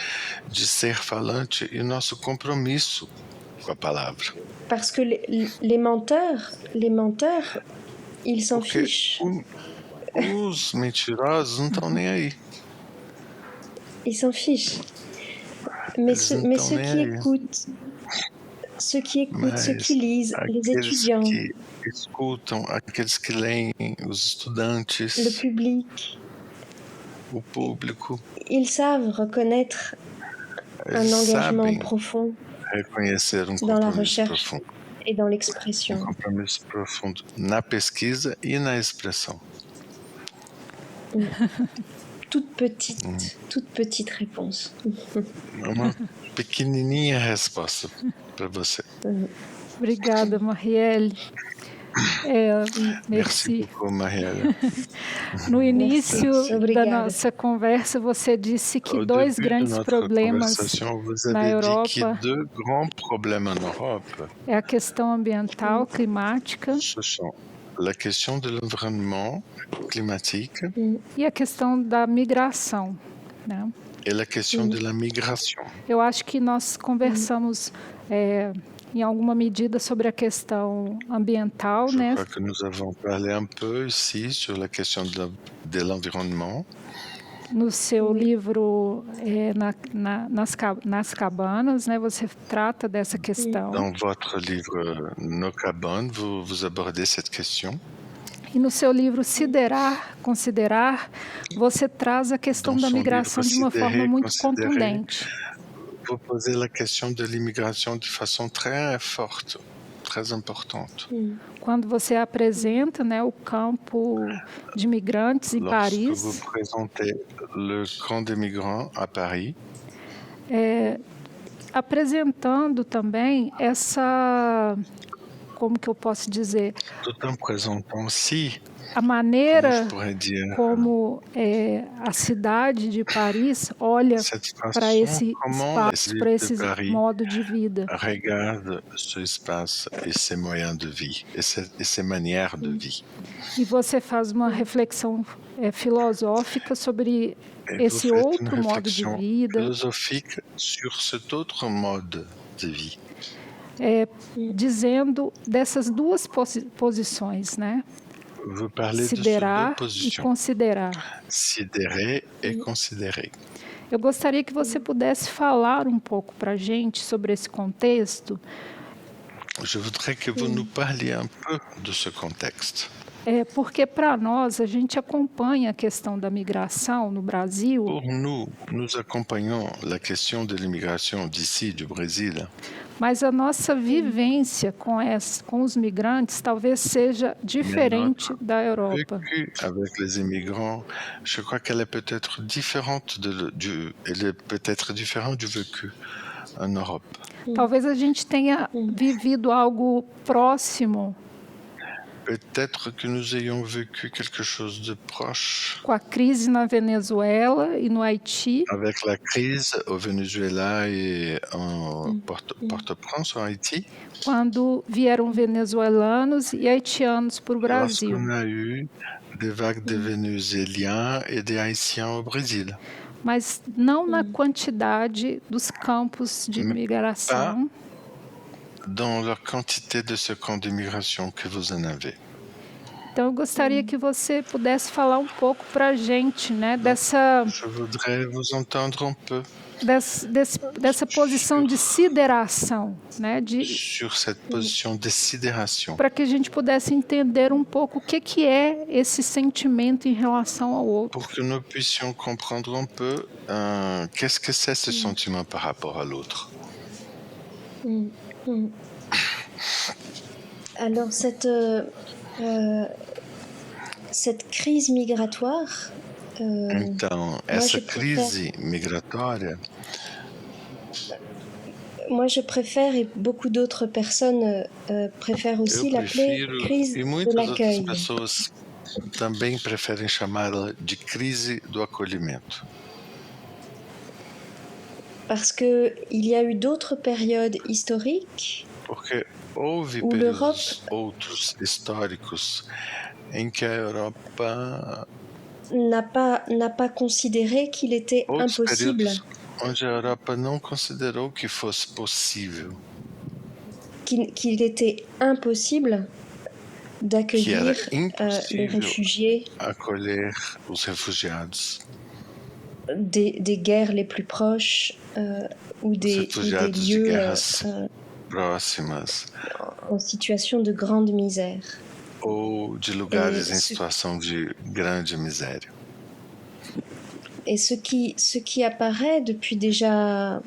de ser falante e nosso compromisso com a palavra. Parce que les menteurs, ils s'en fichent. Os mentirosos não estão nem aí. Ils s'en fichent. Mais ceux qui écoutent, ceux qui lisent, les étudiants, que escutam, aqueles que leem, os estudantes, le public, o público, ils savent reconnaître un engagement profond reconhecer dans la recherche et dans l'expression. Compromisso profundo na pesquisa e na expressão. Toute petite réponse. Uma pequenininha resposta para você. Obrigada, Marielle. Merci beaucoup, Marielle. No início da nossa conversa, você disse que dois grandes problemas na Europa é a questão ambiental, climática, a questão do environnement climatique e a questão da migração, né? E a questão da migração. Eu acho que nós conversamos em alguma medida sobre a questão ambiental, Je né? crois que nous avons parlé un peu ici sur la question de l'environnement. No seu livro Nas Cabanas, né, você trata dessa questão. Dans votre livre Nos Cabanes, vous abordez cette question. E no seu livro Considerar, você traz a questão da migração de uma forma muito contundente. Vous posez la question de l'immigration de façon très forte, très importante. Quando você apresenta, né, o campo de imigrantes em Paris. Lorsque vous présentez le camp des migrants à Paris. Apresentando também essa, como que eu posso dizer? Tout en présentant aussi a maneira como a cidade de Paris olha para esse espaço, para esse modo de vida. Regarde ce espace et ses moyens de vie, et ses manières de vie. E você faz uma reflexão filosófica sobre esse outro modo de vida. Filosófica sur cet autre mode de vie. Dizendo dessas duas posições, né? Vous parlez Siderar de e considerar. Sidérer et considérer. Eu gostaria que você pudesse falar um pouco para a gente sobre esse contexto. Je voudrais que vous nous parliez un peu de ce contexte. Porque para nós, a gente acompanha a questão da migração no Brasil. Pour nous, nous accompagnons la question de l'immigration d'ici, du Brésil. Mas a nossa vivência com os migrantes talvez seja diferente da Europa. Avec les immigrants, je crois qu'elle est peut-être différente du vécu en Europe. Talvez a gente tenha vivido algo próximo. Peut-être que nous ayons vécu quelque chose de proche. Com a crise na Venezuela e no Haiti. Avec la crise au Venezuela et en Port-au-Prince, en Haïti. Quando vieram venezuelanos e haitianos para o Brasil. Lorsqu'on a eu des vagues de Vénézuéliens et des Haïtiens au Brésil. Mas não na quantidade dos campos de migração. Dans la quantité de ce camp d'immigration que vous en avez. Então eu gostaria que você pudesse falar um pouco para a gente, né, dessa. Je voudrais vous entendre un peu. Dessa posição de sideração, né, sur cette position de sidération. Para que a gente pudesse entender um pouco o que é esse sentimento em relação ao outro. Pour que nous puissions comprendre un peu qu'est-ce que c'est ce sentiment par rapport à l'autre. Alors cette crise migratoire. Então, essa crise migratória. Moi, je préfère, et beaucoup d'autres personnes préfèrent aussi l'appeler crise de l'accueil. Pessoas também preferem chamá-la de crise do acolhimento. Parce qu'il y a eu d'autres périodes historiques Porque houve períodos outros históricos em que a Europa n'a pas considéré qu'il était impossible. Onde a Europa não considerou que fosse possível. Qu'il était impossible d'accueillir les réfugiés. Acolher os refugiados. Des guerres les plus proches ou des lieux próximas en situation de grande misère. Ou de lugares em situação de grande miséria. Et ce qui apparaît depuis déjà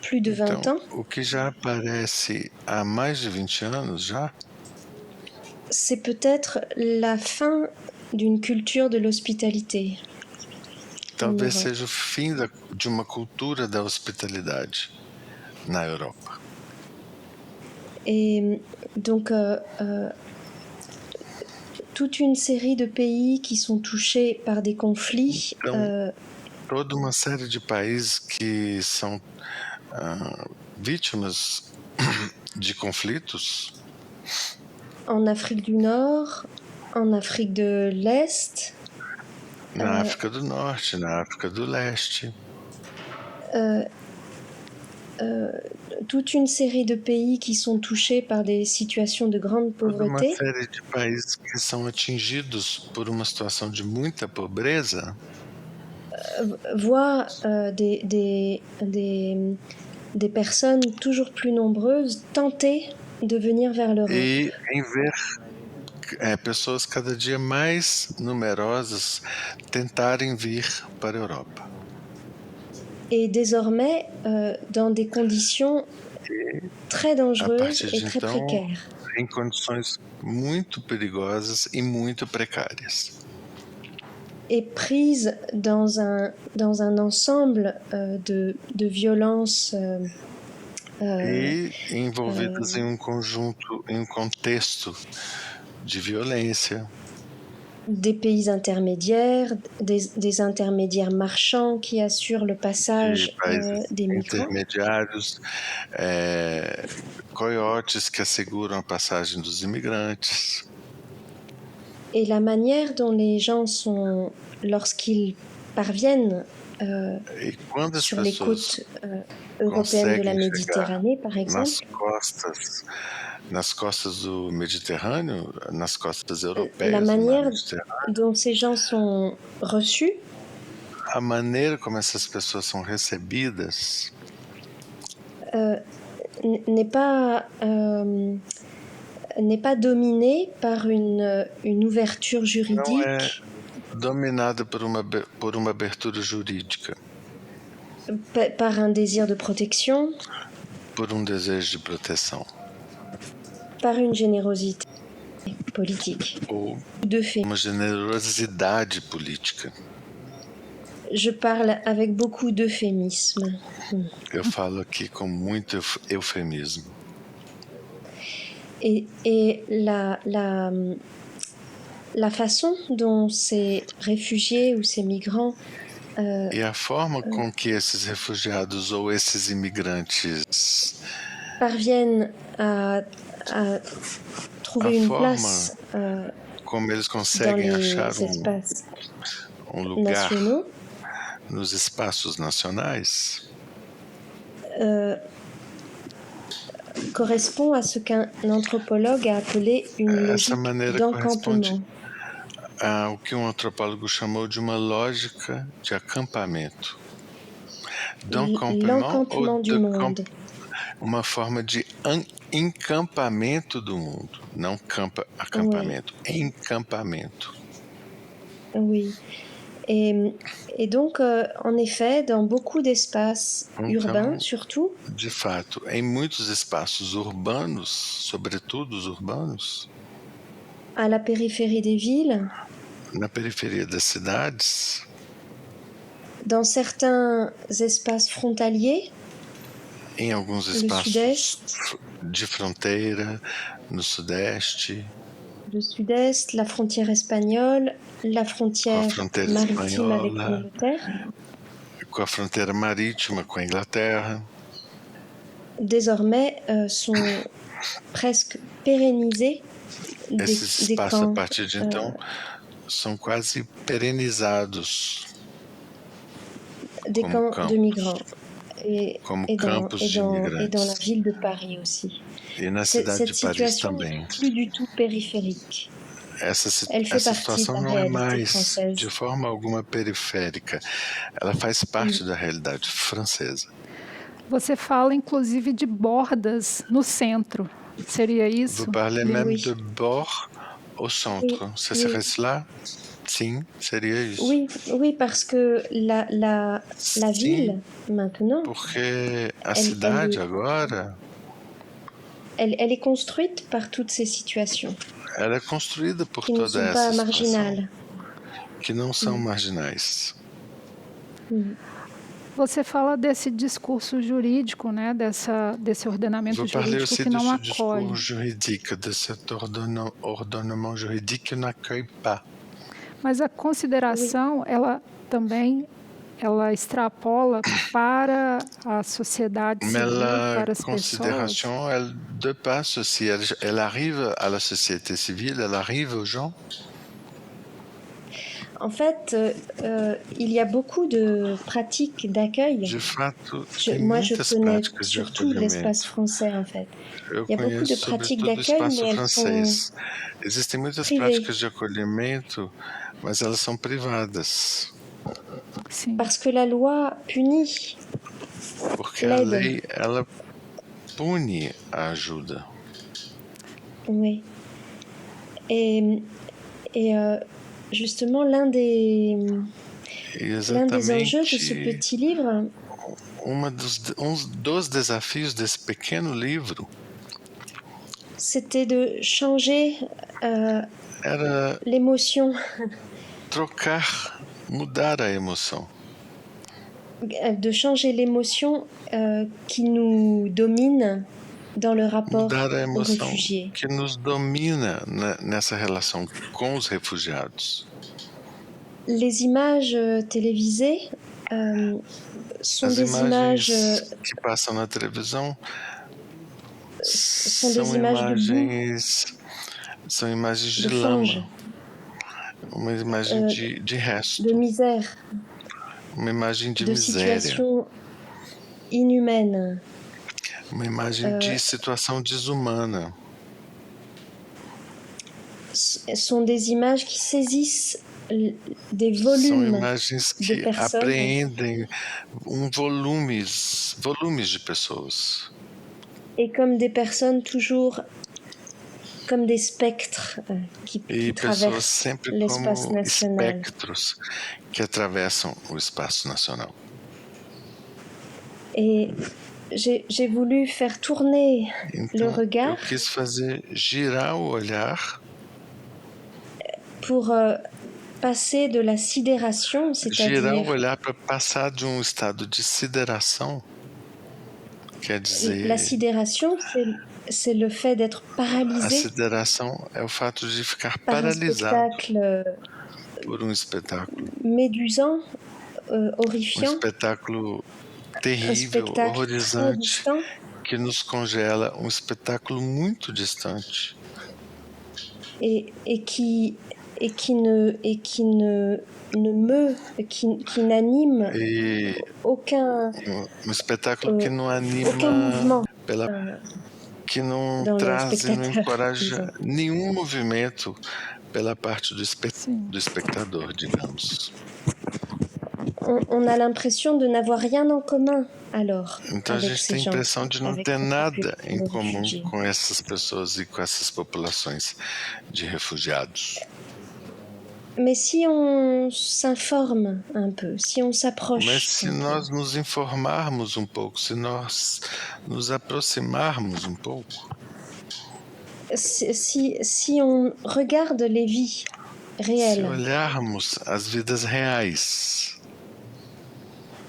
plus de 20 ans, o que já aparece há mais de 20 anos já, c'est peut-être la fin d'une culture de l'hospitalité. Talvez seja o fim de uma cultura da hospitalidade na Europa. Et donc, toute une série de pays qui sont touchés par des conflits. Toda uma série de países que são vítimas de conflitos. En Afrique du Nord, en Afrique de l'Est. Na África do Norte, na África do Leste. Toute une série de pays qui sont touchés par des situations de grande pauvreté. Uma série de países que são atingidos por uma situação de muita pobreza. Voient des personnes toujours plus nombreuses tenter de venir vers l'Europe. E em ver pessoas cada dia mais numerosas tentarem vir para a Europa. Et désormais, dans des conditions très dangereuses et très précaires. Em condições muito perigosas e muito precárias. Et prises dans un ensemble de violences. E envolvidas em um contexto de violência. Des pays intermédiaires, des intermédiaires marchands qui assurent le passage des migrants. Intermediários, coiotes que asseguram a passagem dos imigrantes. Et la manière dont les gens sont, lorsqu'ils parviennent sur les côtes européennes de la Méditerranée, par exemple, nas costas do Mediterrâneo, nas costas europeias. La manière dont ces gens sont reçus, a maneira como essas pessoas são recebidas, n'est pas dominée par une ouverture juridique. Não é dominada por uma abertura jurídica. Par un désir de protection. Por desejo de proteção. Par une générosité politique. Ou uma generosidade política. Je parle avec beaucoup d'euphémisme. Eu falo aqui com muito eufemismo. Et la façon dont ces réfugiés ou ces migrants e a forma com que esses refugiados ou esses imigrantes parviennent à trouver une place como eles conseguem achar lugar nationaux, nos espaços nacionais correspond à ce qu'un anthropologue a appelé une logique d'encampement. O que antropólogo chamou de uma lógica de acampamento. L'encampement du monde. Uma forma de encampamento do mundo, não acampamento, oui. Encampamento. Oui. Et donc, en effet, dans beaucoup d'espaces urbains, surtout. De fato, em muitos espaços urbanos, sobretudo os urbanos. À la périphérie des villes. Na periferia das cidades. Dans certains espaces frontaliers. Em alguns espaços de fronteira, no Sudeste. le sud-est, la frontière espagnole, la frontière maritime avec l'Angleterre. Com a fronteira marítima com a Inglaterra. Désormais, sont presque pérennisés. Esses espaços, a partir de então, são quase perenizados. Des camps de migrants. Como campos de imigrantes. Et dans la ville de Paris aussi. E na cidade de Paris também. Plus du tout périphérique. Essa situação não é mais de forma alguma periférica. Ela faz parte da realidade francesa. Você fala, inclusive, de bordas no centro. Seria isso? Vous parlez même de bord au centre. Ce serait cela? Sim, seria isso. Oui, parce que la ville, maintenant... Porque a cidade agora... Elle est construite par toutes ces situations. Ela é construída por todas essas situações que não são marginais. Você fala desse discurso jurídico, né? Desse ordenamento jurídico que não acolhe. Discours juridique, de cet ordonnement juridique qui n'accueille pas. Mas a consideração, ela também extrapola para a sociedade civil, para as pessoas. Mais la considération, elle dépasse aussi. Elle arrive à la société civile, elle arrive aux gens. En fait, il y a beaucoup de pratiques d'accueil. Moi, je connais surtout l'espace français, en fait. Il y a beaucoup de pratiques d'accueil, mais elles sont Existem muitas práticas de acolhimento, mas elas são privadas. Sim. Parce que la loi punit. Porque a lei, ela pune a ajuda. Oui. Et justement, l'un des enjeux de ce petit livre... dos desafios desse pequeno livro c'était de changer l'émotion. Mudar a emoção. De changer l'émotion qui nous domine dans le rapport aux réfugiés. Que nos domina nessa relação com os refugiados. Les images télévisées sont des images que passam na televisão. São des images são imagens de lama. Uma imagem de resto. De misère. Uma imagem de miséria. Situation inhumaine. Uma imagem de situação desumana. Sont des images qui saisissent des volumes. São imagens que apreendem volumes de pessoas. Et comme des personnes toujours comme des spectres qui traversent l'espace national. Espectros que atravessam o espaço nacional. Et j'ai voulu faire tourner le regard. Eu quis fazer girar o olhar pour passer de la sidération, c'est-à-dire girar o olhar para passar de estado de sideração. Quer dizer, la sidération, c'est le fait d'être paralysé. A sideração é o fato de ficar paralisado por espetáculo médusant, horrifiant, espetáculo terrível, horrorizante, que nos congela, espetáculo muito distante. Et qui n'anime aucun espetáculo que não anima aucun mouvement que não traz e não encoraja nenhum movimento pela parte do espectador, digamos. On a l'impression de n'avoir rien en commun alors. Então a gente tem a impressão de não ter nada em comum com essas pessoas e com essas populações de refugiados. Mais si on s'informe un peu, si on s'approche... Mas se nós nos informarmos pouco, se nós nos aproximarmos pouco... Si on regarde les vies réelles... Se olharmos as vidas reais...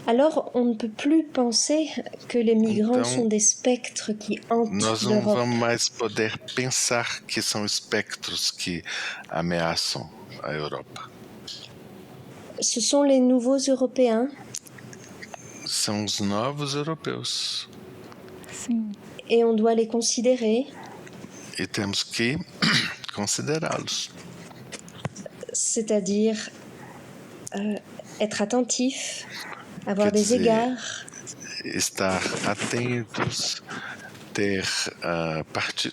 Alors, on ne peut plus penser que les migrants sont des spectres qui hantent nós não l'Europe. vamos mais poder pensar que são espectros que ameaçam a Europa. Ce sont les nouveaux Européens. São os novos europeus. Sim. Et on doit les considérer. E temos que considerá-los. C'est-à-dire être attentif, avoir Quer des dizer, égards. Estar atentos,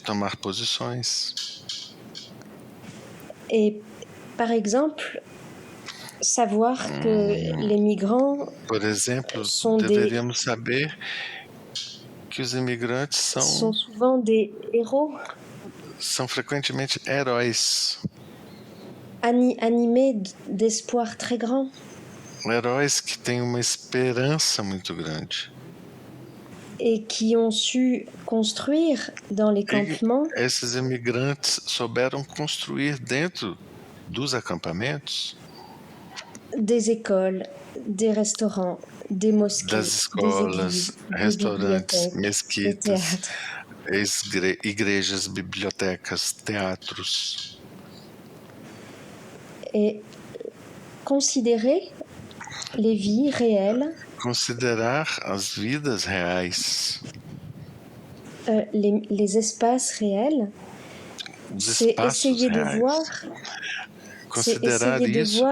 tomar posições. Et par exemple, savoir que les migrants Por exemplo, sont deveríamos saber que os imigrantes sont souvent des héros. São frequentemente heróis. Animés d'espoir très grand. Heróis que têm uma esperança muito grande. Et qui ont su construire dans les campements. E esses imigrantes souberam construir dentro dos acampamentos des écoles, des restaurants, des mosquées, das escolas, restaurantes, mesquitas, igrejas, bibliotecas, teatros. Et considérer les vies réelles. Considerar as vidas reais. Les espaces réels. C'est essayer de voir. Considerar isso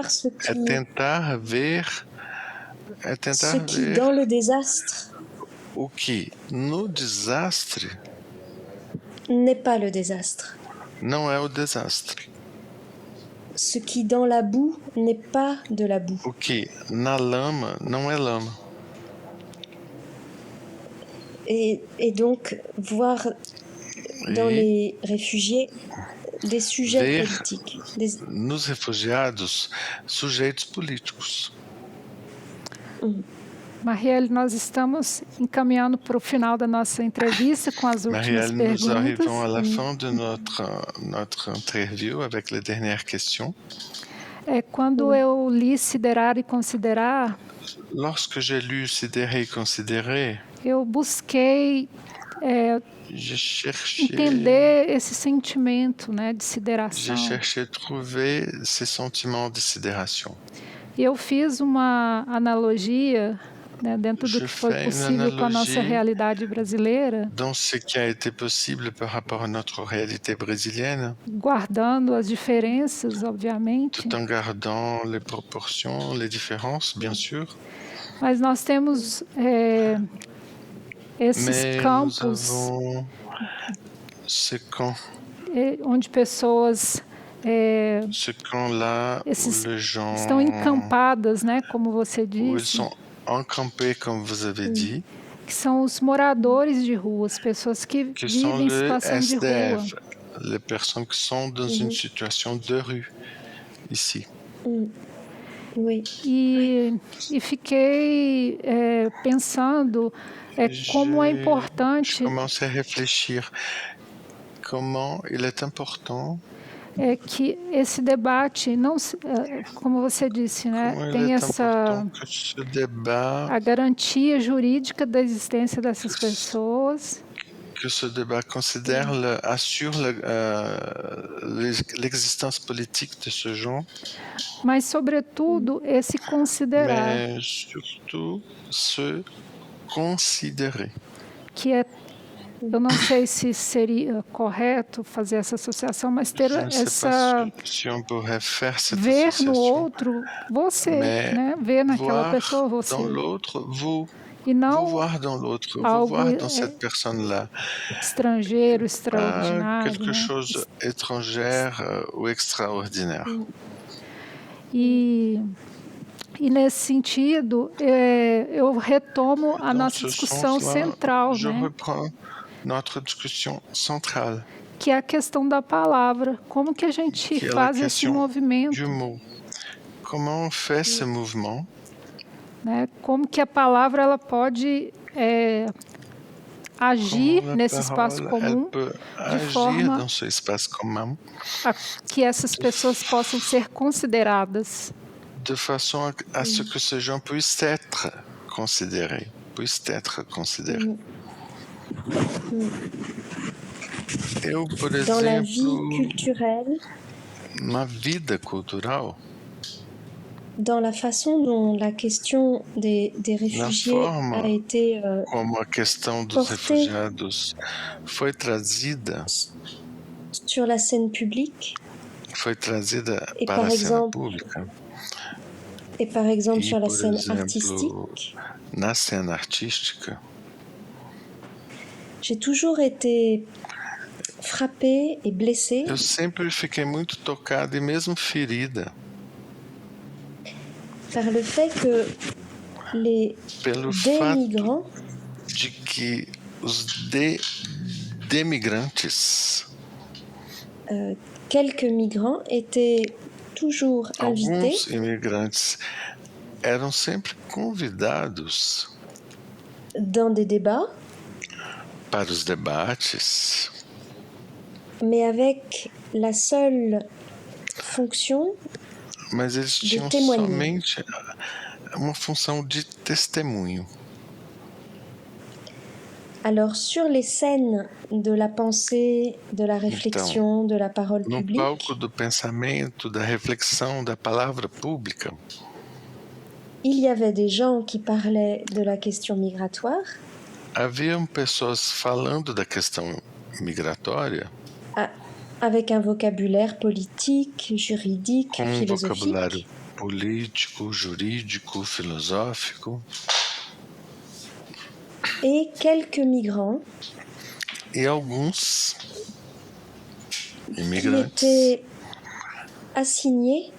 é tentar ver, ce qui dans le désastre. O que no desastre n'est pas le désastre. Não é o desastre. Ce qui dans la boue n'est pas de la boue. O que na lama não é lama. Et donc voir dans les réfugiés des sujets politiques. Nos refugiados, sujeitos políticos. Marielle, nós estamos encaminhando para o final da nossa entrevista com as últimas perguntas. Marielle, nous arrivons à la fin de notre interview avec les dernières questions. Quando eu li Siderar e Considerar, lorsque j'ai lu Sidérer et Considérer, eu busquei entender esse sentimento, né, de sideração. J'ai cherché trouver ces sentiments de sidération. E eu fiz uma analogia, né, dentro do que foi possível com a nossa realidade brasileira. Dans ce qui a été possible par rapport à notre réalité brésilienne. Guardando as diferenças, obviamente. Tout en gardant les proportions, les différences, bien sûr. Mas nós temos esses campos onde pessoas ce camp-là où les gens estão encampadas, né, como você disse. Où ils sont encampés, comme vous avez dit. Que são os moradores de rua, as pessoas que vivem em situação de rua. Les personnes qui sont dans une situation de rue ici. Oui. E fiquei pensando como é importante. Je commençais à réfléchir comment il est important. Que esse debate não, como você disse, né, tem a garantia jurídica da existência dessas pessoas. Que ce débat considère, assure l'existence politique de ce genre. Mas, sobretudo, esse considerar. Mais surtout, se considérer. Que eu não sei se seria correto fazer essa associação, mas ter essa ver no outro você, né? Ver naquela pessoa você. Dans l'autre, vous. E não vous voir dans l'autre, vous voir dans cette personne-là. Estrangeiro, extraordinário. Quelque chose étrangère ou extraordinaire. E nesse sentido, eu retomo a nossa discussão central, je né? reprends notre discussion centrale. Que é a questão da palavra. Como que a gente faz esse movimento? Du mot. Comment on fait ce mouvement? Né? Como que a palavra ela pode agir nesse espaço comum de forma a que essas pessoas possam ser consideradas. De façon à ce que ces gens puissent être considéré, puisse être considéré. Eu, por Dans la exemplo, vie culturelle, na vida cultural, dans la façon dont la question des na réfugiés a forma été como a questão dos portée refugiados foi trazida sur la scène publique et para par a cena exemple, pública sur la por scène exemplo, artistique, na cena artística, j'ai toujours été frappée et blessée eu sempre fiquei muito tocada e mesmo ferida par le fait que les pelo démigrants fato de que os demigrantes, quelques migrants étaient toujours invités alguns imigrantes eram sempre convidados dans des débats, para os debates, mais avec la seule fonction mas eles de tinham témoigner. somente uma função de testemunho. Alors, sur les scènes de la pensée, de la réflexion, de la parole No publique, palco do pensamento, da reflexão, da palavra pública, il y avait des gens qui parlaient de la question migratoire haviam pessoas falando da questão migratória avec un vocabulaire politique, juridique, com um philosophique. vocabulário político, jurídico, filosófico, Et quelques migrants e alguns qui imigrantes étaient assignés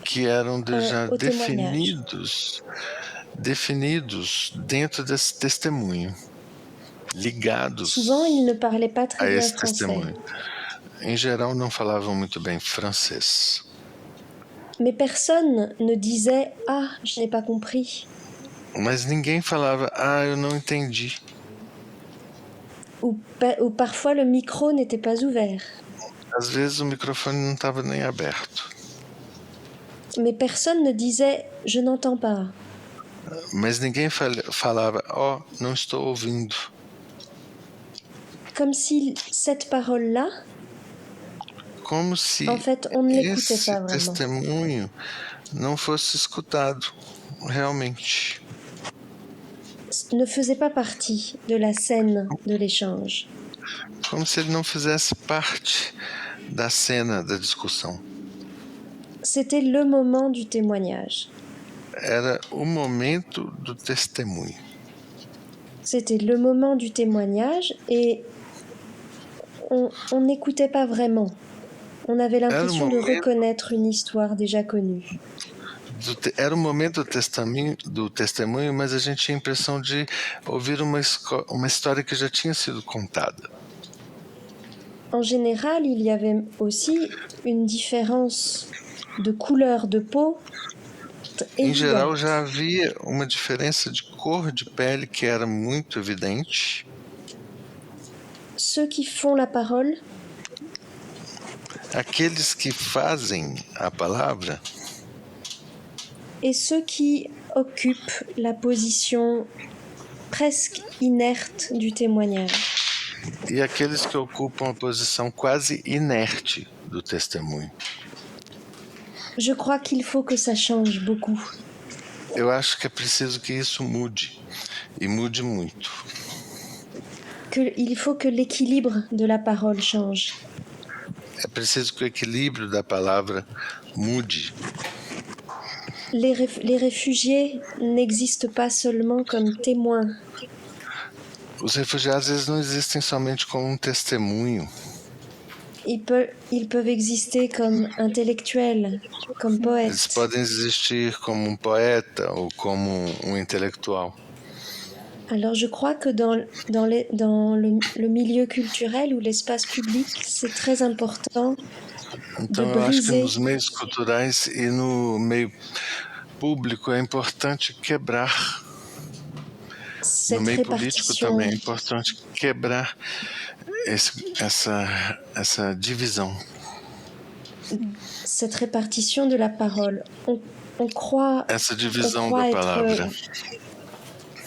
que eram já au témoignage. definidos dentro desse testemunho, ligados Souvent, ils ne parlaient pas a très bien esse français. testemunho. Em geral, não falavam muito bem francês. Mais personne ne disait « Ah, je n'ai pas compris Mas ninguém falava, eu não entendi. » ou parfois le micro n'était pas ouvert. Às vezes o microfone não estava nem aberto. Mais personne ne disait « Je n'entends pas ». Mas ninguém falava, não estou ouvindo. Comme si cette parole-là, Como se en fait, on ne l'écoutait esse pas vraiment. testemunho não fosse escutado realmente. Ne faisait pas partie de la scène de l'échange. Como se ele não fizesse parte da cena da discussão. C'était le moment du témoignage. Era o momento do testemunho. C'était le moment du témoignage et on n'écoutait pas vraiment. On avait l'impression de reconnaître une histoire déjà connue. Era o momento do testemunho, mas a gente tinha a impressão de ouvir uma história que já tinha sido contada. En général, il y avait aussi une différence de couleur de peau. Em geral, já havia uma diferença de cor de pele que era muito evidente. Ceux qui font la parole, aqueles que fazem a palavra, et ceux qui occupent la position presque inerte du témoignage. E aqueles que ocupam a posição quase inerte do testemunho. Je crois qu'il faut que ça change beaucoup. Eu acho que é preciso que isso mude, e mude muito. Il faut que l'équilibre de la parole change. É preciso que o equilíbrio da palavra mude. Les réfugiés n'existent pas seulement comme témoins. Os refugiados, eles não existem somente como testemunho. Ils peuvent exister comme intellectuels, comme poètes. Eles podem existir como poeta ou como intelectual. Alors je crois que dans le milieu culturel ou l'espace public, c'est très important então, de eu acho que briser nos meios culturais e no meio público é importante quebrar. No meio político também é importante quebrar essa divisão. Cette répartition de la parole. essa divisão da palavra.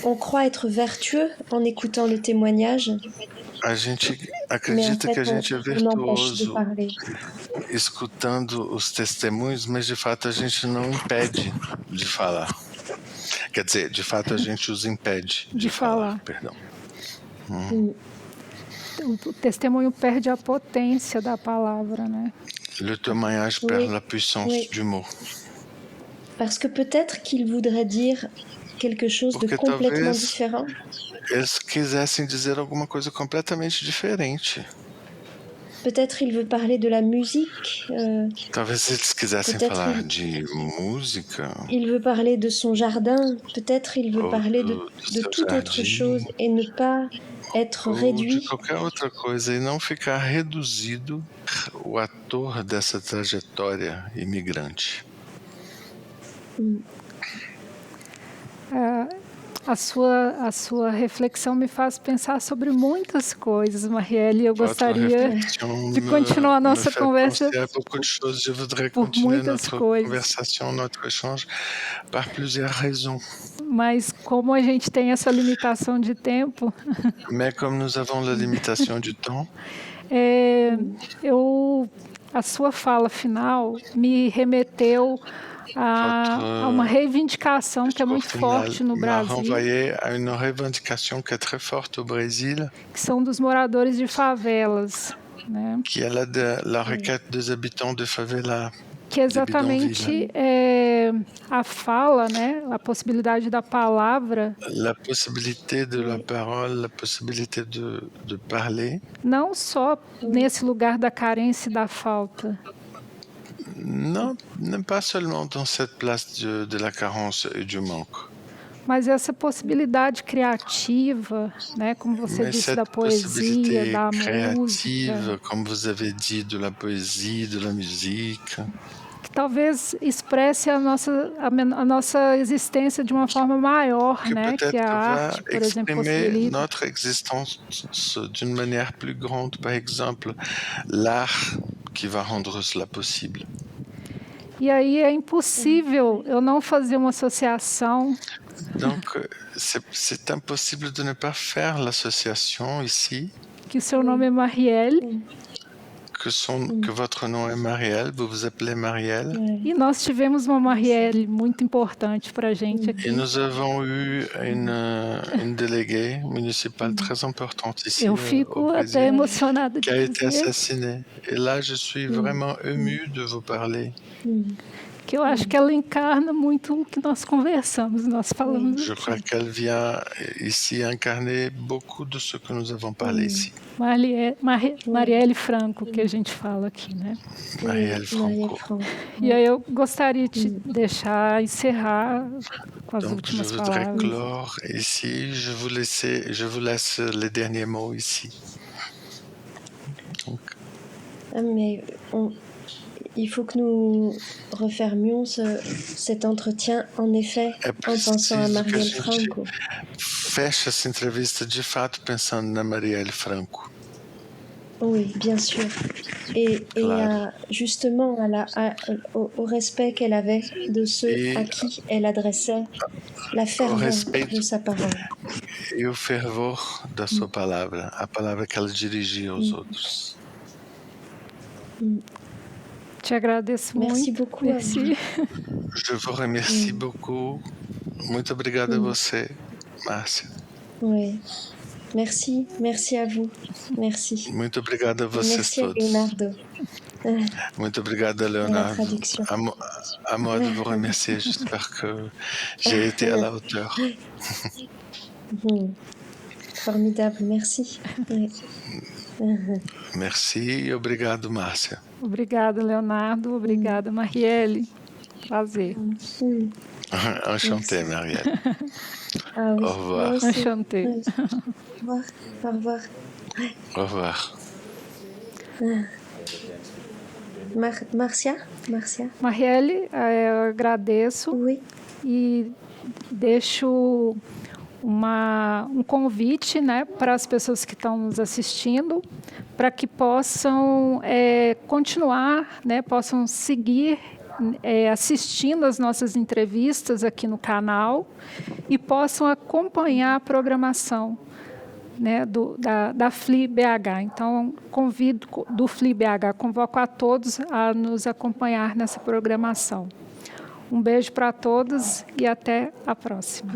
On croit être vertueux en écoutant le témoignage. A gente acredita que a gente é virtuoso escutando os testemunhos, mas de fato a gente não impede de falar. Quer dizer, de fato a gente os impede de falar. Perdão. O testemunho perde a potência da palavra, né? Le témoignage perd la puissance du mot. Parce que peut-être qu'il voudrait dire quelque chose de complètement différent. Eles quisessem dizer alguma coisa completamente diferente. Peut-être il veut parler de la musique. Talvez eles quisessem falar de música. Il veut parler de son jardin. Peut-être il veut parler de toute autre chose et ne pas être réduit. De qualquer outra coisa e não ficar reduzido o ator dessa trajetória imigrante. A sua reflexão me faz pensar sobre muitas coisas, Marielle. Eu gostaria de continuar a nossa conversa por muitas coisas. Mas como a gente tem essa limitação de tempo, Mais comme nous avons la limitation du temps, a sua fala final me remeteu a uma reivindicação que é muito forte no Brasil, que são dos moradores de favelas, né? Que é la requête des habitants de favela. Que é exatamente a fala, né? A possibilidade da palavra. La possibilité de la parole, la possibilité de parler. Não só nesse lugar da carência e da falta. Non, pas seulement dans cette place de la carence et du manque. Mas essa possibilidade criativa, né, como você disse, da poesia, da música, como vous avez dit, de la poésie, de la musique, que talvez expresse a nossa existência de uma forma maior, né, que a arte, por exemplo, possibilita. Notre existence d'une manière plus grande, par exemple, l'art qui va rendre cela possible. E aí é impossível eu não fazer uma associação. Donc, c'est impossible de ne pas faire l'association ici. Que seu nome é Marielle. Que votre nom est Marielle, vous vous appelez Marielle. E nós tivemos uma Marielle muito importante para a gente aqui. Et nous avons eu une déléguée municipale très importante ici. Eu fico até emocionada de qui a été assassinée. Et là, je suis vraiment émue de vous parler. Que eu acho que ela encarna muito o que nós conversamos, nós falamos. Je crois qu'elle vient ici incarner beaucoup de ce que nous avons parlé ici. Marielle Franco, que a gente fala aqui, né? Marielle Franco. E aí eu gostaria de deixar encerrar com as últimas palavras. Je voudrais clore ici. Je vous laisse les derniers mots ici. Donc. Mais il faut que nous refermions cet entretien, en effet, en pensant à Marielle Franco. Feche essa entrevista de fato pensando na Marielle Franco. Oui, bien sûr. Et justement au respect qu'elle avait de ceux à qui elle adressait la ferveur de sa parole. E o fervor da sua palavra, a palavra que ela dirigia aos outros. Te agradeço muito. Merci beaucoup. Merci. Je vous remercie beaucoup. Muito obrigado a você, Márcia. Oui. Merci à vous. Merci. Muito obrigado a vocês todos. Leonardo. Muito obrigado, Leonardo. À moi de vous remercier. J'espère que j'ai été à la hauteur. Formidable, merci. Merci e obrigado, Márcia. Obrigada, Leonardo. Obrigada, Marielle. Prazer. Enchanté, Marielle. Ah, oui. Au revoir. Enchanté. Au revoir. Au revoir. Márcia? Marielle, eu agradeço. Oui. E deixo um convite, né, para as pessoas que estão nos assistindo, para que possam continuar, né, possam seguir assistindo as nossas entrevistas aqui no canal e possam acompanhar a programação, né, da FLI-BH. Então, convido do FLI-BH, convoco a todos a nos acompanhar nessa programação. Um beijo para todos e até a próxima.